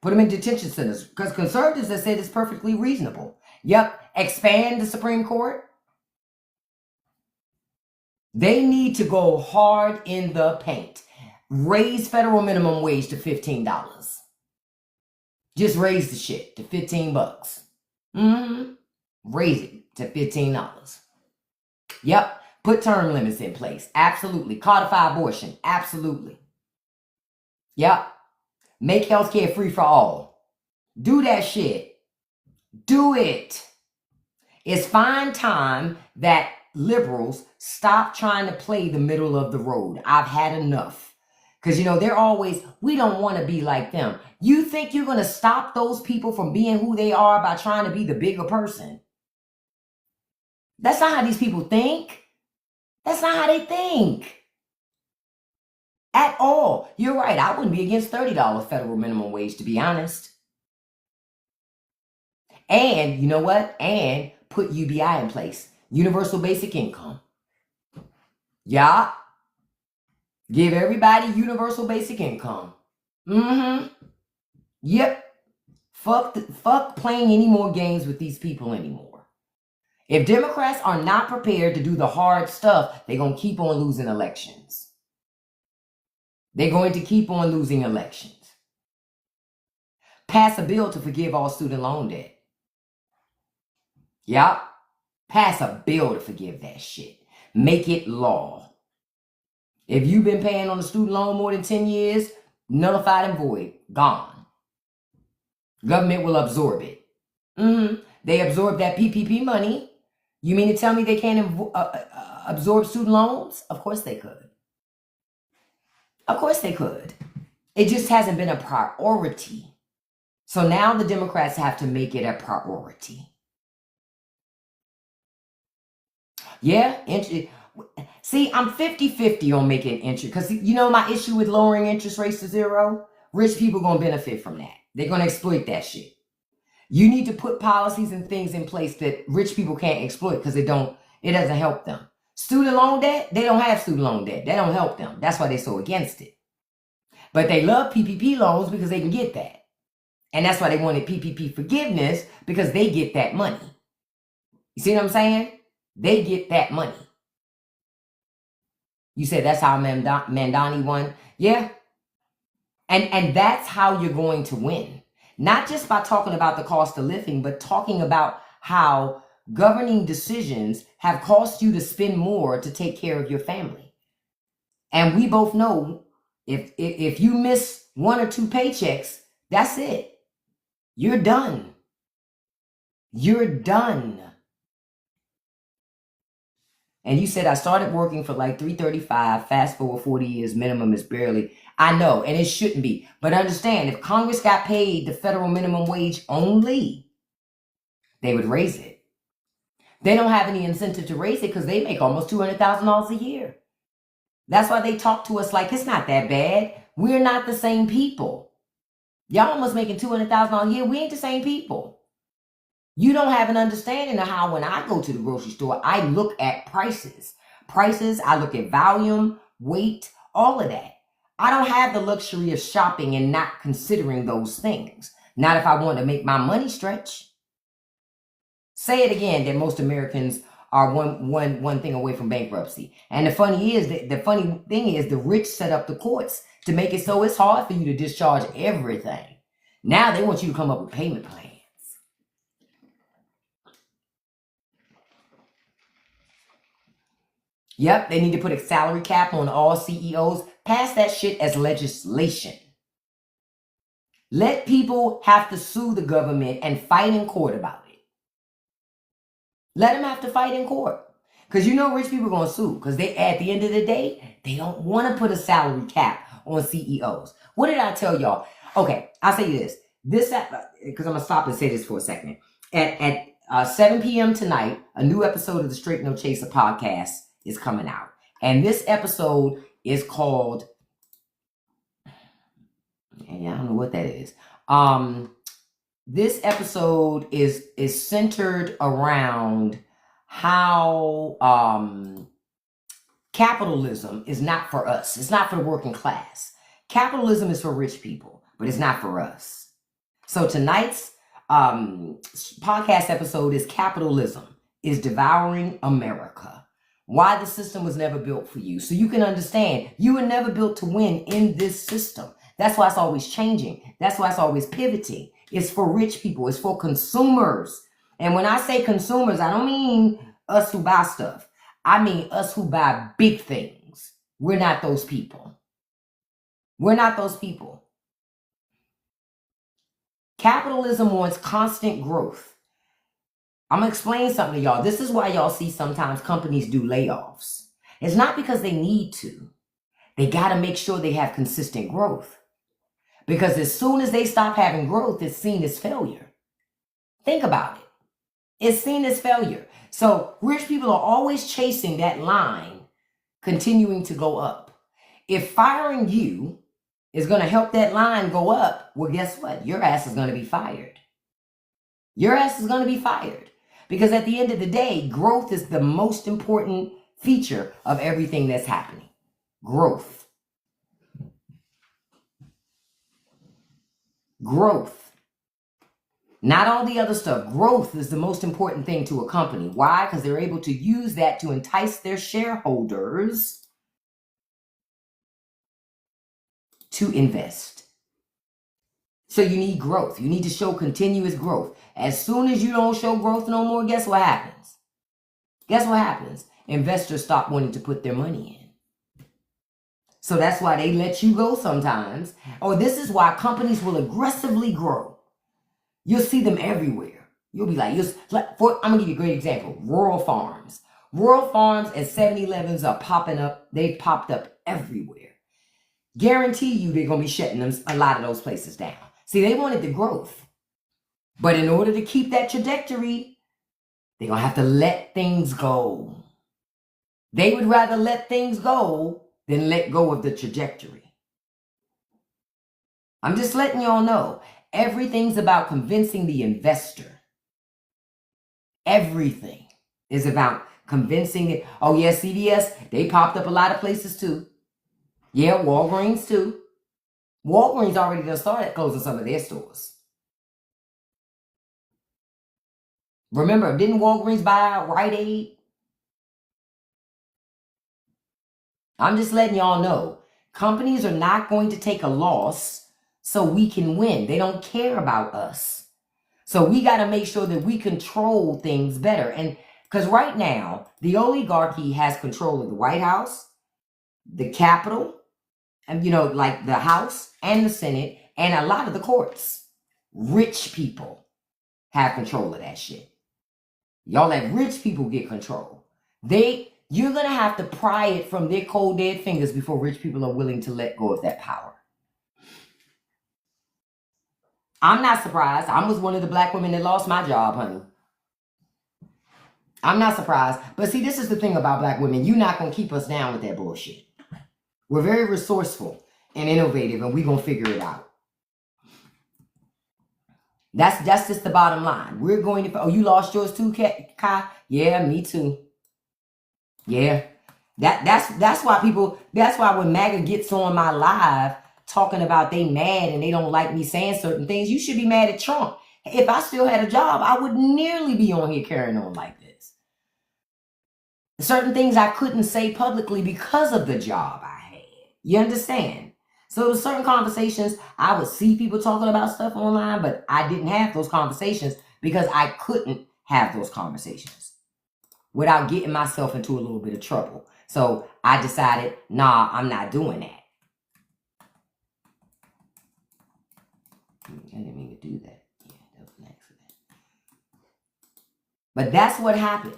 put them in detention centers. Because conservatives have said it's perfectly reasonable. Yep. Expand the Supreme Court. They need to go hard in the paint. Raise federal minimum wage to $15. Just raise the shit to $15. Raise it to $15. Yep. Put term limits in place. Absolutely. Codify abortion. Absolutely. Yep. Make healthcare free for all. Do that shit. Do it. It's fine time that liberals stop trying to play the middle of the road. I've had enough. Because, they're always, we don't want to be like them. You think you're going to stop those people from being who they are by trying to be the bigger person? That's not how these people think. That's not how they think. At all. You're right. I wouldn't be against $30 federal minimum wage, to be honest. And, you know what? And put UBI in place. Universal basic income. Yeah. Give everybody universal basic income. Yep. Fuck playing any more games with these people anymore. If Democrats are not prepared to do the hard stuff, they're going to keep on losing elections. They're going to keep on losing elections. Pass a bill to forgive all student loan debt. Yep. Pass a bill to forgive that shit. Make it law. If you've been paying on a student loan more than 10 years, nullified and void, gone. Government will absorb it. They absorb that PPP money. You mean to tell me they can't absorb student loans? Of course they could. Of course they could. It just hasn't been a priority. So now the Democrats have to make it a priority. Yeah, see, I'm 50-50 on making interest. Because, my issue with lowering interest rates to zero? Rich people going to benefit from that. They're going to exploit that shit. You need to put policies and things in place that rich people can't exploit because it doesn't help them. Student loan debt, they don't have student loan debt. That don't help them. That's why they're so against it. But they love PPP loans because they can get that. And that's why they wanted PPP forgiveness, because they get that money. You see what I'm saying? They get that money. You said that's how Mandani won? Yeah. And that's how you're going to win. Not just by talking about the cost of living, but talking about how governing decisions have cost you to spend more to take care of your family. And we both know if you miss 1 or 2 paychecks, that's it. You're done. You're done. And you said I started working for like $335. Fast forward 40 years, minimum is barely. I know, and it shouldn't be. But understand, if Congress got paid the federal minimum wage only, they would raise it. They don't have any incentive to raise it because they make almost $200,000 a year. That's why they talk to us like it's not that bad. We're not the same people. Y'all almost making $200,000 a year. We ain't the same people. You don't have an understanding of how when I go to the grocery store, I look at prices. I look at volume, weight, all of that. I don't have the luxury of shopping and not considering those things. Not if I want to make my money stretch. Say it again, that most Americans are one thing away from bankruptcy. And the funny thing is the rich set up the courts to make it so it's hard for you to discharge everything. Now they want you to come up with payment plans. Yep, they need to put a salary cap on all CEOs. Pass that shit as legislation. Let people have to sue the government and fight in court about it. Let them have to fight in court. Because you know rich people are going to sue. Because they, at the end of the day, they don't want to put a salary cap on CEOs. What did I tell y'all? Okay, I'll say you this. Because I'm going to stop and say this for a second. At 7 p.m. tonight, a new episode of the Straight No Chaser podcast is coming out. And this episode is called, I don't know what that is. This episode is centered around how capitalism is not for us. It's not for the working class. Capitalism is for rich people, but it's not for us. So tonight's podcast episode is Capitalism is Devouring America. Why the system was never built for you. So you can understand you were never built to win in this system. That's why it's always changing. That's why it's always pivoting. It's for rich people. It's for consumers. And when I say consumers, I don't mean us who buy stuff. I mean us who buy big things. We're not those people. We're not those people. Capitalism wants constant growth. I'm going to explain something to y'all. This is why y'all see sometimes companies do layoffs. It's not because they need to. They got to make sure they have consistent growth. Because as soon as they stop having growth, it's seen as failure. Think about it. It's seen as failure. So rich people are always chasing that line, continuing to go up. If firing you is going to help that line go up, well, guess what? Your ass is going to be fired. Your ass is going to be fired. Because at the end of the day, growth is the most important feature of everything that's happening. Growth. Growth. Not all the other stuff. Growth is the most important thing to a company. Why? Because they're able to use that to entice their shareholders to invest. So you need growth. You need to show continuous growth. As soon as you don't show growth no more, guess what happens? Guess what happens? Investors stop wanting to put their money in. So that's why they let you go sometimes. Or this is why companies will aggressively grow. You'll see them everywhere. You'll be like, I'm going to give you a great example. Rural farms. Rural farms and 7-Elevens are popping up. They've popped up everywhere. Guarantee you they're going to be shutting a lot of those places down. See, they wanted the growth. But in order to keep that trajectory, they're going to have to let things go. They would rather let things go than let go of the trajectory. I'm just letting y'all know. Everything's about convincing the investor. Everything is about convincing it. Oh, yeah, CVS, they popped up a lot of places too. Yeah, Walgreens too. Walgreens already done started closing some of their stores. Remember, didn't Walgreens buy out Rite Aid? I'm just letting y'all know. Companies are not going to take a loss so we can win. They don't care about us. So we got to make sure that we control things better. And because right now, the oligarchy has control of the White House, the Capitol, and, you know, like the House and the Senate, and a lot of the courts. Rich people have control of that shit. Y'all let rich people get control. You're going to have to pry it from their cold, dead fingers before rich people are willing to let go of that power. I'm not surprised. I was one of the black women that lost my job, honey. I'm not surprised. But see, this is the thing about black women. You're not going to keep us down with that bullshit. We're very resourceful and innovative, and we're going to figure it out. That's just the bottom line. We're going to... Oh, you lost yours too, Kai? Yeah, me too. Yeah. That's why people... That's why when MAGA gets on my live talking about they mad and they don't like me saying certain things, you should be mad at Trump. If I still had a job, I would nearly be on here carrying on like this. Certain things I couldn't say publicly because of the job I had. You understand? So there were certain conversations, I would see people talking about stuff online, but I didn't have those conversations because I couldn't have those conversations without getting myself into a little bit of trouble. So I decided, nah, I'm not doing that. I didn't mean to do that. Yeah, that was an accident. But that's what happened.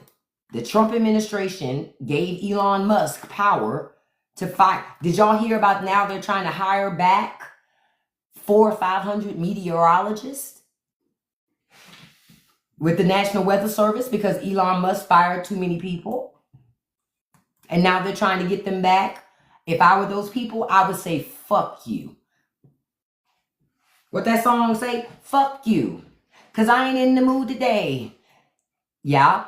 The Trump administration gave Elon Musk power to fight. Did y'all hear about now they're trying to hire back 400 or 500 meteorologists with the National Weather Service because Elon Musk fired too many people? And now they're trying to get them back. If I were those people, I would say, fuck you. What that song say? Fuck you. Because I ain't in the mood today. Yeah,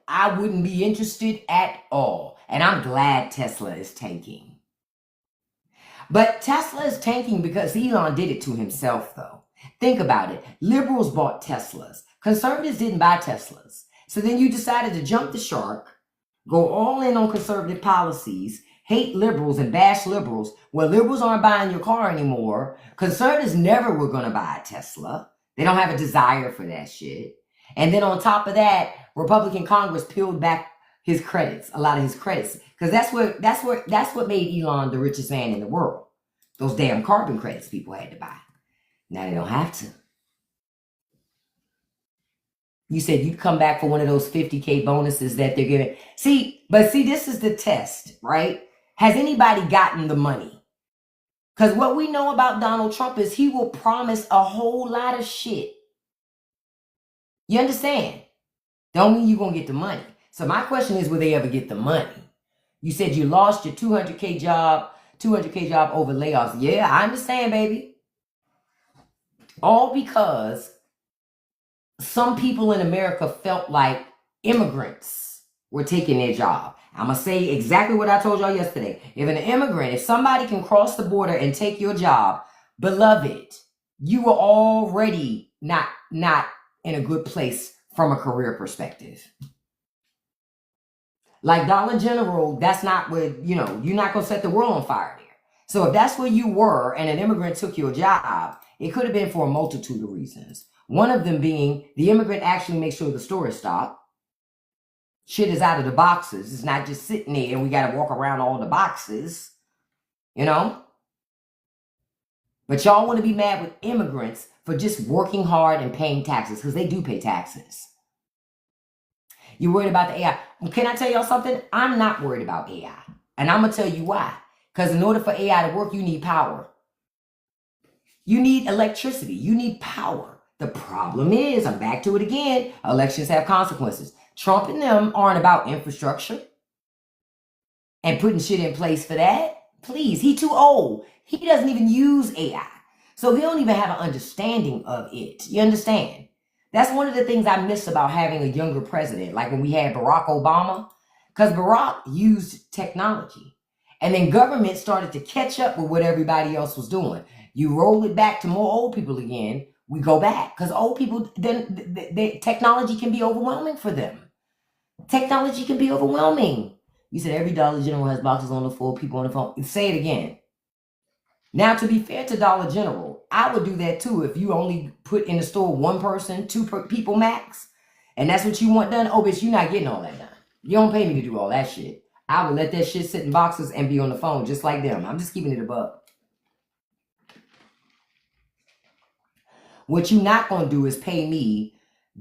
I wouldn't be interested at all. And I'm glad Tesla is tanking. But Tesla is tanking because Elon did it to himself, though. Think about it. Liberals bought Teslas. Conservatives didn't buy Teslas. So then you decided to jump the shark, go all in on conservative policies, hate liberals and bash liberals. Well, liberals aren't buying your car anymore. Conservatives never were going to buy a Tesla. They don't have a desire for that shit. And then on top of that, Republican Congress peeled back his credits, a lot of his credits, because that's what made Elon the richest man in the world. Those damn carbon credits people had to buy. Now they don't have to. You said you'd come back for one of those 50K bonuses that they're giving. See, this is the test, right? Has anybody gotten the money? Because what we know about Donald Trump is he will promise a whole lot of shit. You understand? Don't mean you're going to get the money. So my question is, will they ever get the money? You said you lost your 200K job over layoffs. Yeah, I understand, baby. All because some people in America felt like immigrants were taking their job. I'm going to say exactly what I told y'all yesterday. If somebody can cross the border and take your job, beloved, you were already not in a good place from a career perspective. Like Dollar General, that's not what, you're not going to set the world on fire there. So if that's where you were and an immigrant took your job, it could have been for a multitude of reasons. One of them being the immigrant actually makes sure the store is stocked. Shit is out of the boxes. It's not just sitting there and we got to walk around all the boxes, But y'all want to be mad with immigrants for just working hard and paying taxes because they do pay taxes. You're worried about the AI. Can I tell y'all something? I'm not worried about AI. And I'm going to tell you why. Because in order for AI to work, you need power. You need electricity. You need power. The problem is, I'm back to it again, elections have consequences. Trump and them aren't about infrastructure and putting shit in place for that. Please, he too old. He doesn't even use AI. So he don't even have an understanding of it. You understand? That's one of the things I miss about having a younger president, like when we had Barack Obama, because Barack used technology. And then government started to catch up with what everybody else was doing. You roll it back to more old people again. we go back. Because old people, then technology can be overwhelming for them. Technology can be overwhelming. You said every Dollar General has boxes on the floor, people on the phone. Say it again. Now, to be fair to Dollar General, I would do that too if you only put in the store one person, two people max, and that's what you want done. Oh, bitch, you're not getting all that done. You don't pay me to do all that shit. I would let that shit sit in boxes and be on the phone just like them. I'm just keeping it above. What you're not going to do is pay me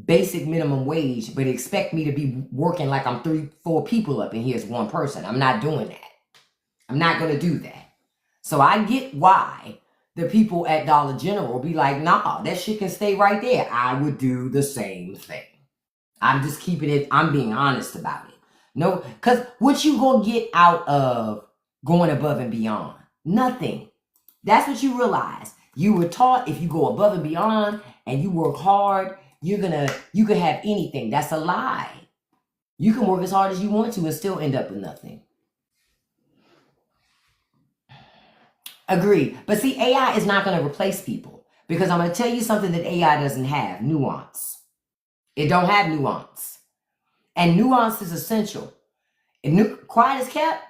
basic minimum wage, but expect me to be working like I'm 3-4 people up and here's one person. I'm not doing that. I'm not going to do that. So I get why the people at Dollar General be like, nah, that shit can stay right there. I would do the same thing. I'm just keeping it, I'm being honest about it. No, because what you going to get out of going above and beyond? Nothing. That's what you realize. You were taught if you go above and beyond and you work hard, you can have anything. That's a lie. You can work as hard as you want to and still end up with nothing. Agreed. But see, AI is not going to replace people because I'm going to tell you something that AI doesn't have: nuance. It don't have nuance. And nuance is essential. Quiet as kept,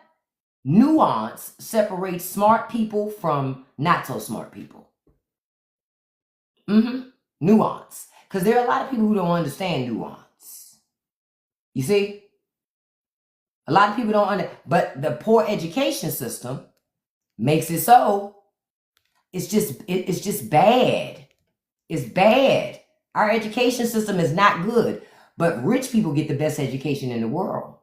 nuance separates smart people from not so smart people. Nuance. Because there are a lot of people who don't understand nuance. You see? A lot of people don't understand. But the poor education system makes it so. It's just bad. It's bad. Our education system is not good. But rich people get the best education in the world.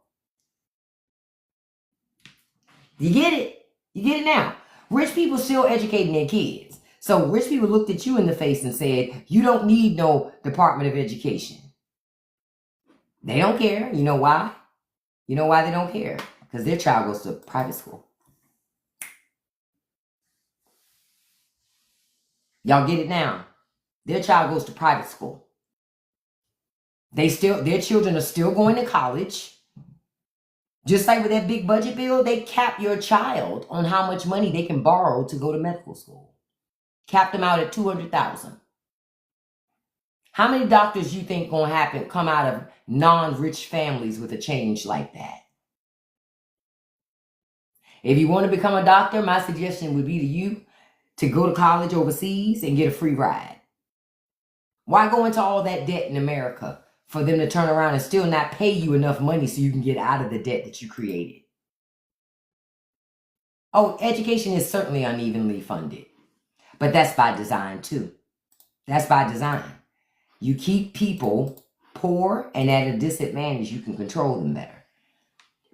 You get it? You get it now. Rich people still educating their kids. So rich people looked at you in the face and said, you don't need no Department of Education. They don't care. You know why? You know why they don't care? Because their child goes to private school. Y'all get it now. Their child goes to private school. Their children are still going to college. Just like with that big budget bill, they cap your child on how much money they can borrow to go to medical school. Capped them out at $200,000. How many doctors you think gonna come out of non-rich families with a change like that? If you want to become a doctor, my suggestion would be to you to go to college overseas and get a free ride. Why go into all that debt in America for them to turn around and still not pay you enough money so you can get out of the debt that you created? Oh, education is certainly unevenly funded. But that's by design too. That's by design. You keep people poor and at a disadvantage, you can control them better.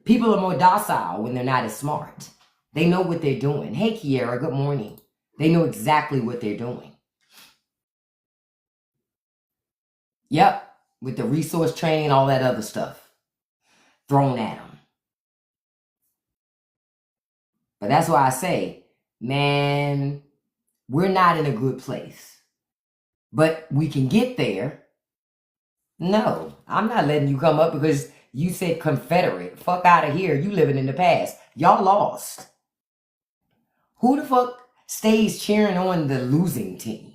People are more docile when they're not as smart. They know what they're doing. Hey, Kiara, good morning. They know exactly what they're doing. Yep, with the resource training and all that other stuff thrown at them. But that's why I say, man, we're not in a good place. But we can get there. No, I'm not letting you come up because you said Confederate. Fuck out of here. You living in the past. Y'all lost. Who the fuck stays cheering on the losing team?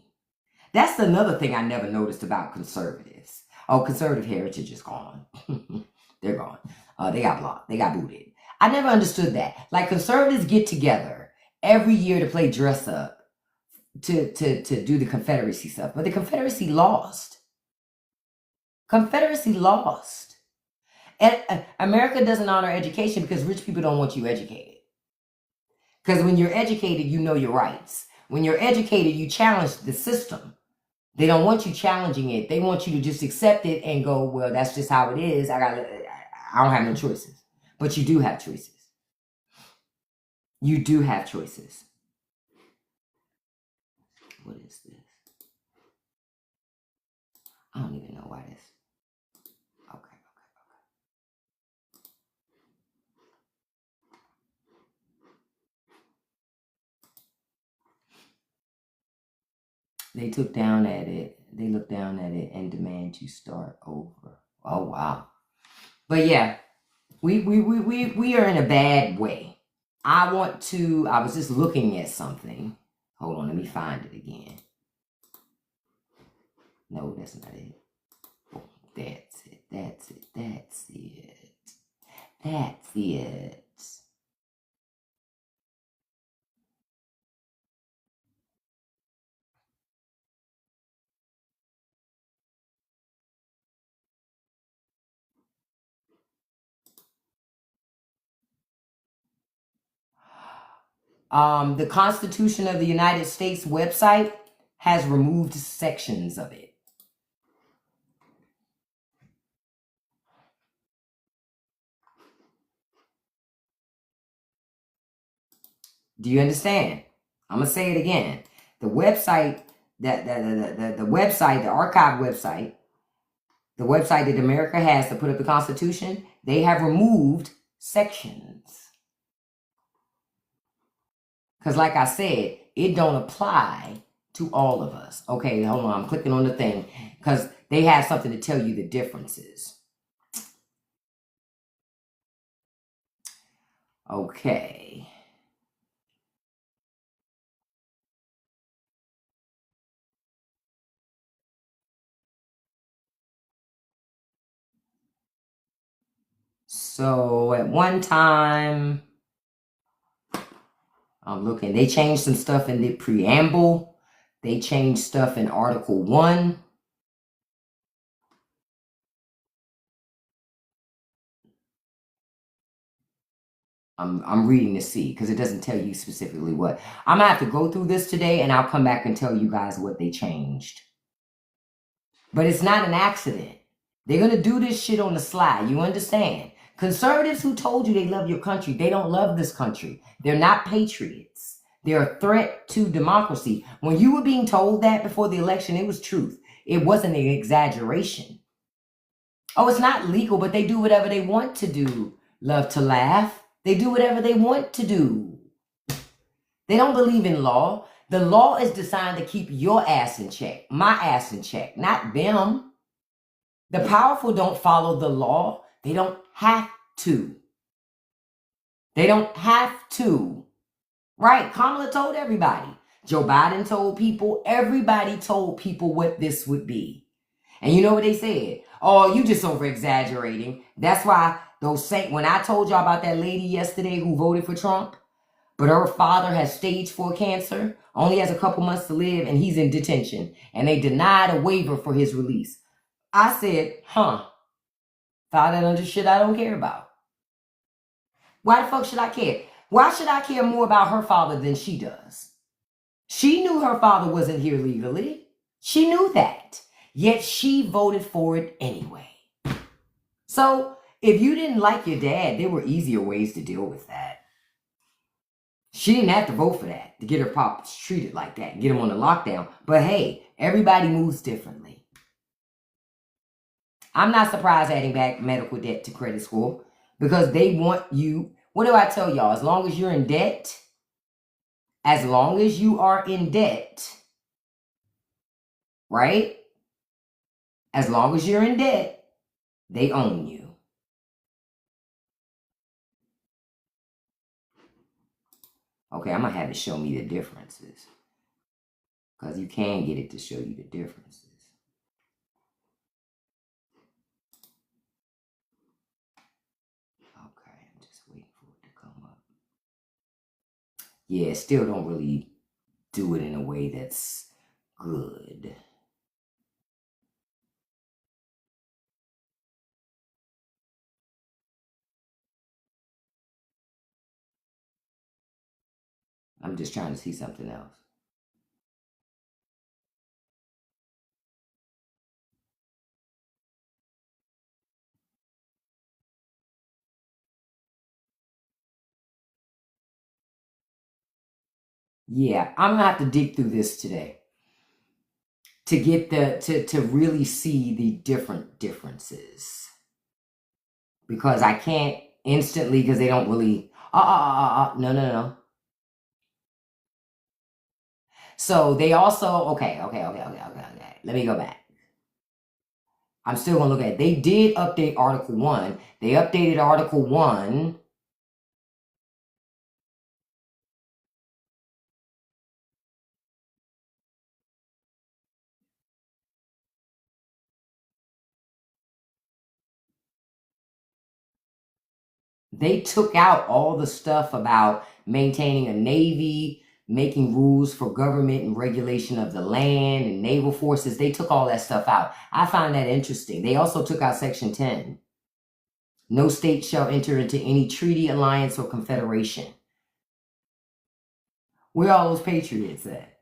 That's another thing I never noticed about conservatives. Oh, conservative heritage is gone. They're gone. They got blocked. They got booted. I never understood that. Like, conservatives get together every year to play dress up to do the Confederacy stuff. But the Confederacy lost. Confederacy lost. And America doesn't honor education because rich people don't want you educated. Because when you're educated, you know your rights. When you're educated, you challenge the system. They don't want you challenging it. They want you to just accept it and go, well, that's just how it is. I don't have no choices. But you do have choices. You do have choices. What is this? I don't even know why this. Okay. They look down at it and demand you start over. Oh wow. But yeah, we are in a bad way. I was just looking at something. Hold on, let me find it again. No, that's not it. That's it. That's it. That's it. That's it. The Constitution of the United States website has removed sections of it. Do you understand? I'm gonna say it again. The website the website, the archive website, the website that America has to put up the Constitution, they have removed sections. Because like I said, it don't apply to all of us. Okay, hold on. I'm clicking on the thing because they have something to tell you the differences. Okay. So at one time, I'm looking, they changed some stuff in the preamble. They changed stuff in Article 1. I'm reading to see because it doesn't tell you specifically what. I'm gonna have to go through this today and I'll come back and tell you guys what they changed. But it's not an accident. They're gonna do this shit on the sly. You understand? Conservatives who told you they love your country, they don't love this country. They're not patriots. They're a threat to democracy. When you were being told that before the election, it was truth. It wasn't an exaggeration. Oh, it's not legal, but they do whatever they want to do. Love to laugh. They do whatever they want to do. They don't believe in law. The law is designed to keep your ass in check, my ass in check, not them. The powerful don't follow the law. They don't have to. They don't have to. Right? Kamala told everybody. Joe Biden told people. Everybody told people what this would be. And you know what they said? Oh, you just over exaggerating. That's why when I told y'all about that lady yesterday who voted for Trump, but her father has stage 4 cancer, only has a couple months to live, and he's in detention. And they denied a waiver for his release. I said, file that under shit I don't care about. Why the fuck should I care? Why should I care more about her father than she does? She knew her father wasn't here legally. She knew that. Yet she voted for it anyway. So if you didn't like your dad, there were easier ways to deal with that. She didn't have to vote for that to get her pops treated like that, get him on the lockdown. But hey, everybody moves differently. I'm not surprised adding back medical debt to credit score because they want you. What do I tell y'all? As long as you're in debt, as long as you are in debt, right? As long as you're in debt, they own you. Okay, I'm going to have it show me the differences. Because you can get it to show you the differences. Okay, I'm just waiting for it to come up. Yeah, still don't really do it in a way that's good. I'm just trying to see something else. Yeah, I'm gonna have to dig through this today to get to really see the differences. Because I can't instantly, because they don't really no. So they also okay. Let me go back. I'm still gonna look at it. They did update Article 1. They updated Article 1. They took out all the stuff about maintaining a navy, making rules for government and regulation of the land and naval forces. They took all that stuff out. I find that interesting. They also took out Section 10. No state shall enter into any treaty, alliance, or confederation. Where are all those patriots at?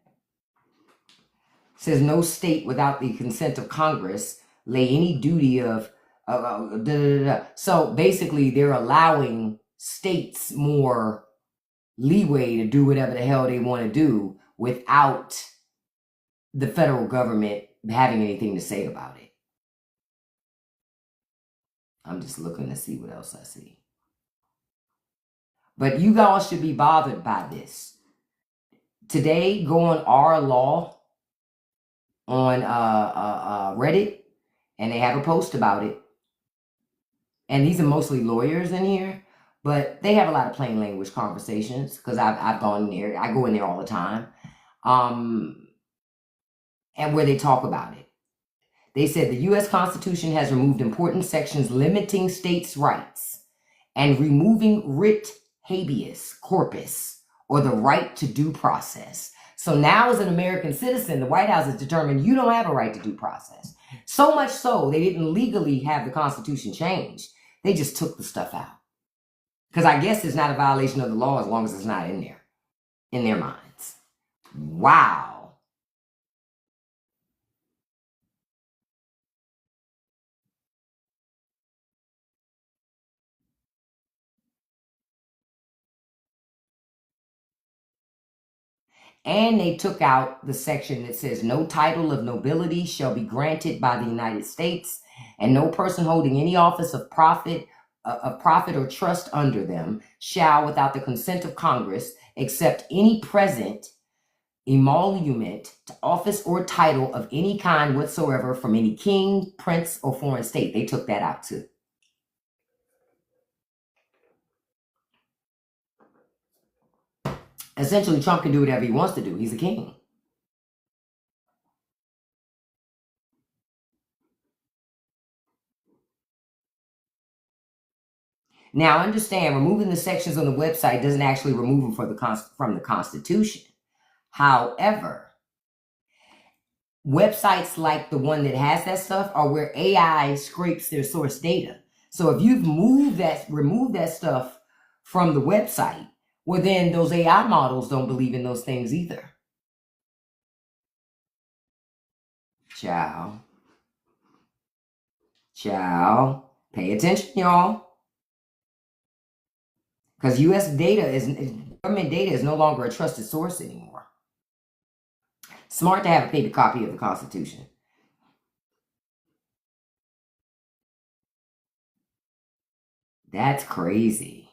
It says no state without the consent of Congress lay any duty of So basically they're allowing states more leeway to do whatever the hell they want to do without the federal government having anything to say about it. I'm just looking to see what else I see. But you guys should be bothered by this. Today, go on R Law on Reddit, and they have a post about it. And these are mostly lawyers in here, but they have a lot of plain language conversations because I've gone in there. I go in there all the time. And where they talk about it. They said the U.S. Constitution has removed important sections limiting states' rights and removing writ habeas corpus, or the right to due process. So now as an American citizen, the White House has determined you don't have a right to due process. So much so, they didn't legally have the Constitution changed. They just took the stuff out. Because I guess it's not a violation of the law as long as it's not in there, in their minds. Wow. And they took out the section that says no title of nobility shall be granted by the United States, and no person holding any office of profit or trust under them shall, without the consent of Congress, accept any present emolument to office or title of any kind whatsoever from any king, prince, or foreign state. They took that out too. Essentially, Trump can do whatever he wants to do. He's a king. Now, understand, removing the sections on the website doesn't actually remove them from the Constitution. However, websites like the one that has that stuff are where AI scrapes their source data. So if you've removed that stuff from the website, well, then those AI models don't believe in those things either. Ciao. Pay attention, y'all. Because U.S. government data is no longer a trusted source anymore. Smart to have a paper copy of the Constitution. That's crazy.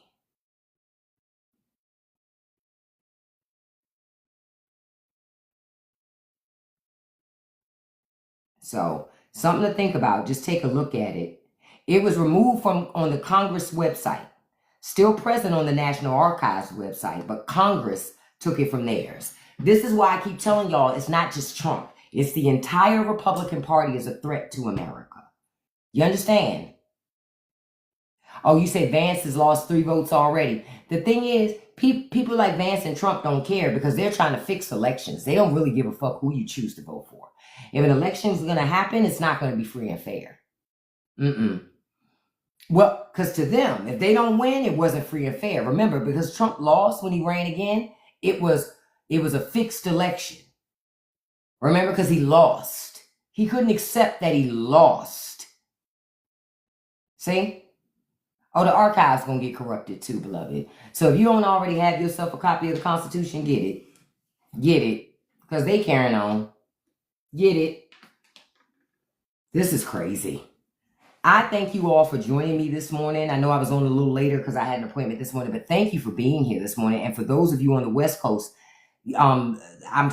So, something to think about. Just take a look at it. It was removed on the Congress website. Still present on the National Archives website, but Congress took it from theirs. This is why I keep telling y'all it's not just Trump. It's the entire Republican Party is a threat to America. You understand? Oh, you say Vance has lost 3 votes already. The thing is, people like Vance and Trump don't care because they're trying to fix elections. They don't really give a fuck who you choose to vote for. If an election is going to happen, it's not going to be free and fair. Well, because to them, if they don't win, it wasn't free and fair. Remember, because Trump lost when he ran again, it was a fixed election. Remember, because he lost. He couldn't accept that he lost. See? Oh, the archive's going to get corrupted too, beloved. So if you don't already have yourself a copy of the Constitution, get it. Get it. Because they carrying on. Get it. This is crazy. I thank you all for joining me this morning. I know I was on a little later because I had an appointment this morning, but thank you for being here this morning. And for those of you on the West Coast, I'm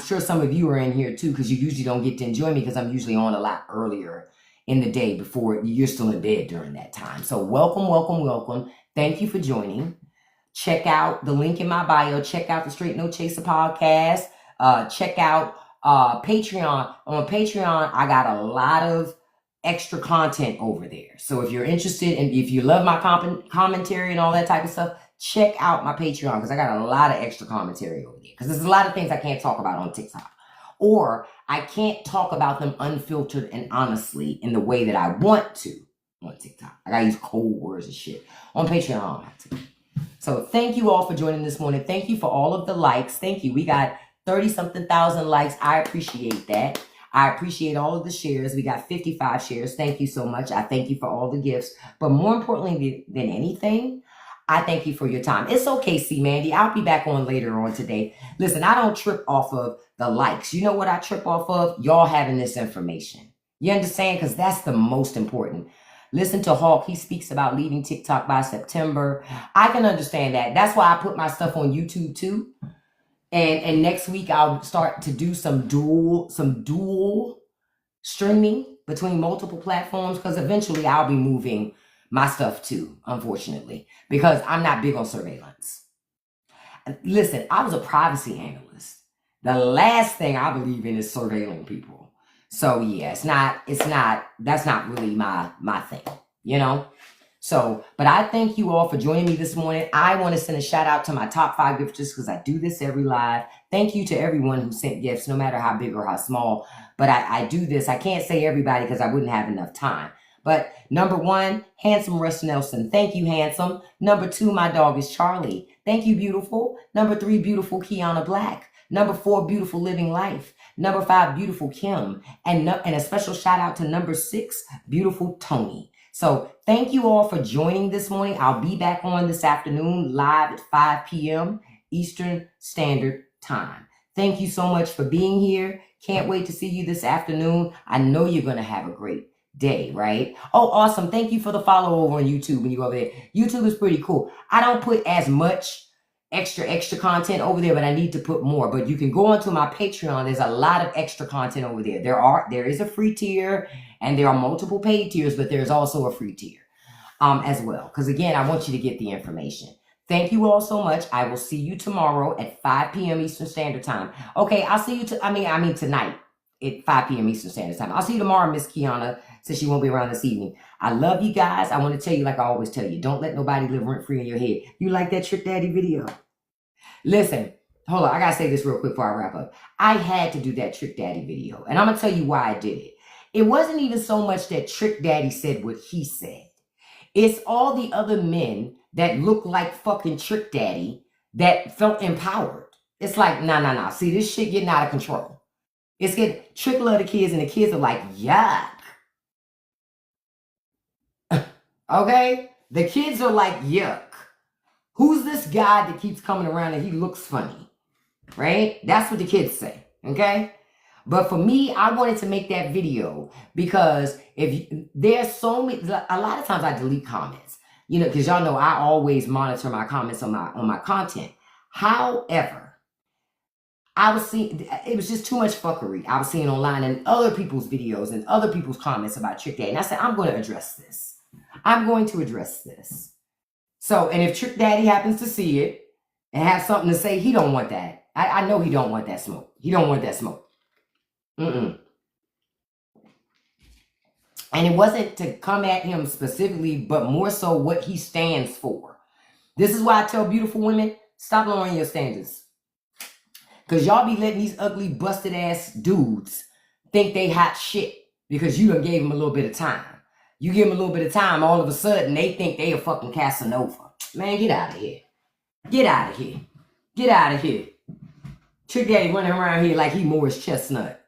sure some of you are in here too because you usually don't get to enjoy me because I'm usually on a lot earlier in the day before you're still in bed during that time. So welcome. Thank you for joining. Check out the link in my bio. Check out the Straight No Chaser podcast. Check out Patreon. On Patreon, I got a lot of extra content over there. So if you're interested and if you love my commentary and all that type of stuff, check out my Patreon because I got a lot of extra commentary over there. Because there's a lot of things I can't talk about on TikTok. Or I can't talk about them unfiltered and honestly in the way that I want to on TikTok. I gotta use cold words and shit. On Patreon, I don't have to. So thank you all for joining this morning. Thank you for all of the likes. Thank you. We got 30-something thousand likes. I appreciate that. I appreciate all of the shares. We got 55 shares. Thank you so much. I thank you for all the gifts. But more importantly than anything, I thank you for your time. It's okay, C. Mandy. I'll be back on later on today. Listen, I don't trip off of the likes. You know what I trip off of? Y'all having this information. You understand? Because that's the most important. Listen to Hawk. He speaks about leaving TikTok by September. I can understand that. That's why I put my stuff on YouTube too. And next week I'll start to do some dual streaming between multiple platforms because eventually I'll be moving my stuff too, unfortunately, because I'm not big on surveillance. Listen, I was a privacy analyst. The last thing I believe in is surveilling people. So yeah, that's not really my thing, you know? So, but I thank you all for joining me this morning. I want to send a shout out to my top 5 gifters because I do this every live. Thank you to everyone who sent gifts, no matter how big or how small. But I do this. I can't say everybody because I wouldn't have enough time. But number 1, handsome Russ Nelson. Thank you, handsome. Number 2, my dog is Charlie. Thank you, beautiful. Number 3, beautiful Kiana Black. Number 4, beautiful Living Life. Number 5, beautiful Kim. And a special shout out to number 6, beautiful Tony. So thank you all for joining this morning. I'll be back on this afternoon live at 5 p.m. Eastern Standard Time. Thank you so much for being here. Can't wait to see you this afternoon. I know you're going to have a great day, right? Oh, awesome. Thank you for the follow over on YouTube when you go over there. YouTube is pretty cool. I don't put as much extra content over there, but I need to put more. But you can go onto my Patreon. There's a lot of extra content over there. There is a free tier and there are multiple paid tiers, but there's also a free tier as well. Because again, I want you to get the information. Thank you all so much. I will see you tomorrow at 5 p.m. Eastern Standard Time. Okay, I'll see you tonight at 5 p.m. Eastern Standard Time. I'll see you tomorrow, Miss Kiana, since she won't be around this evening. I love you guys. I want to tell you like I always tell you, don't let nobody live rent-free in your head. You like that Trick Daddy video? Listen, hold on. I got to say this real quick before I wrap up. I had to do that Trick Daddy video, and I'm going to tell you why I did it. It wasn't even so much that Trick Daddy said what he said. It's all the other men that look like fucking Trick Daddy that felt empowered. It's like, nah. See, this shit getting out of control. It's getting Trick love the kids, and the kids are like, yuck. Okay? The kids are like, yuck. Who's this guy that keeps coming around and he looks funny? Right? That's what the kids say. Okay? But for me, I wanted to make that video because there's so many, a lot of times I delete comments, you know, because y'all know I always monitor my comments on my content. However, I was seeing, it was just too much fuckery I was seeing online and other people's videos and other people's comments about Trick Daddy. And I said, I'm going to address this. I'm going to address this. So, and if Trick Daddy happens to see it and have something to say, he don't want that. I know he don't want that smoke. He don't want that smoke. And it wasn't to come at him specifically, but more so what he stands for. This is why I tell beautiful women, stop lowering your standards. Because y'all be letting these ugly, busted ass dudes think they hot shit because you done gave them a little bit of time. You give them a little bit of time, all of a sudden they think they a fucking Casanova. Man, get out of here. Get out of here. Get out of here. Trick Daddy running around here like he Morris Chestnut.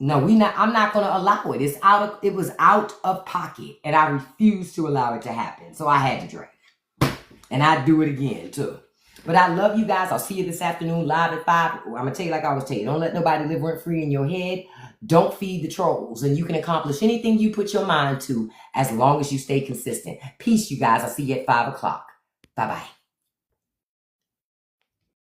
No, I'm not going to allow it. It was out of pocket, and I refuse to allow it to happen. So I had to drink. And I'd do it again, too. But I love you guys. I'll see you this afternoon live at 5. I'm going to tell you like I always tell you. Don't let nobody live rent-free in your head. Don't feed the trolls. And you can accomplish anything you put your mind to as long as you stay consistent. Peace, you guys. I'll see you at 5 o'clock. Bye-bye.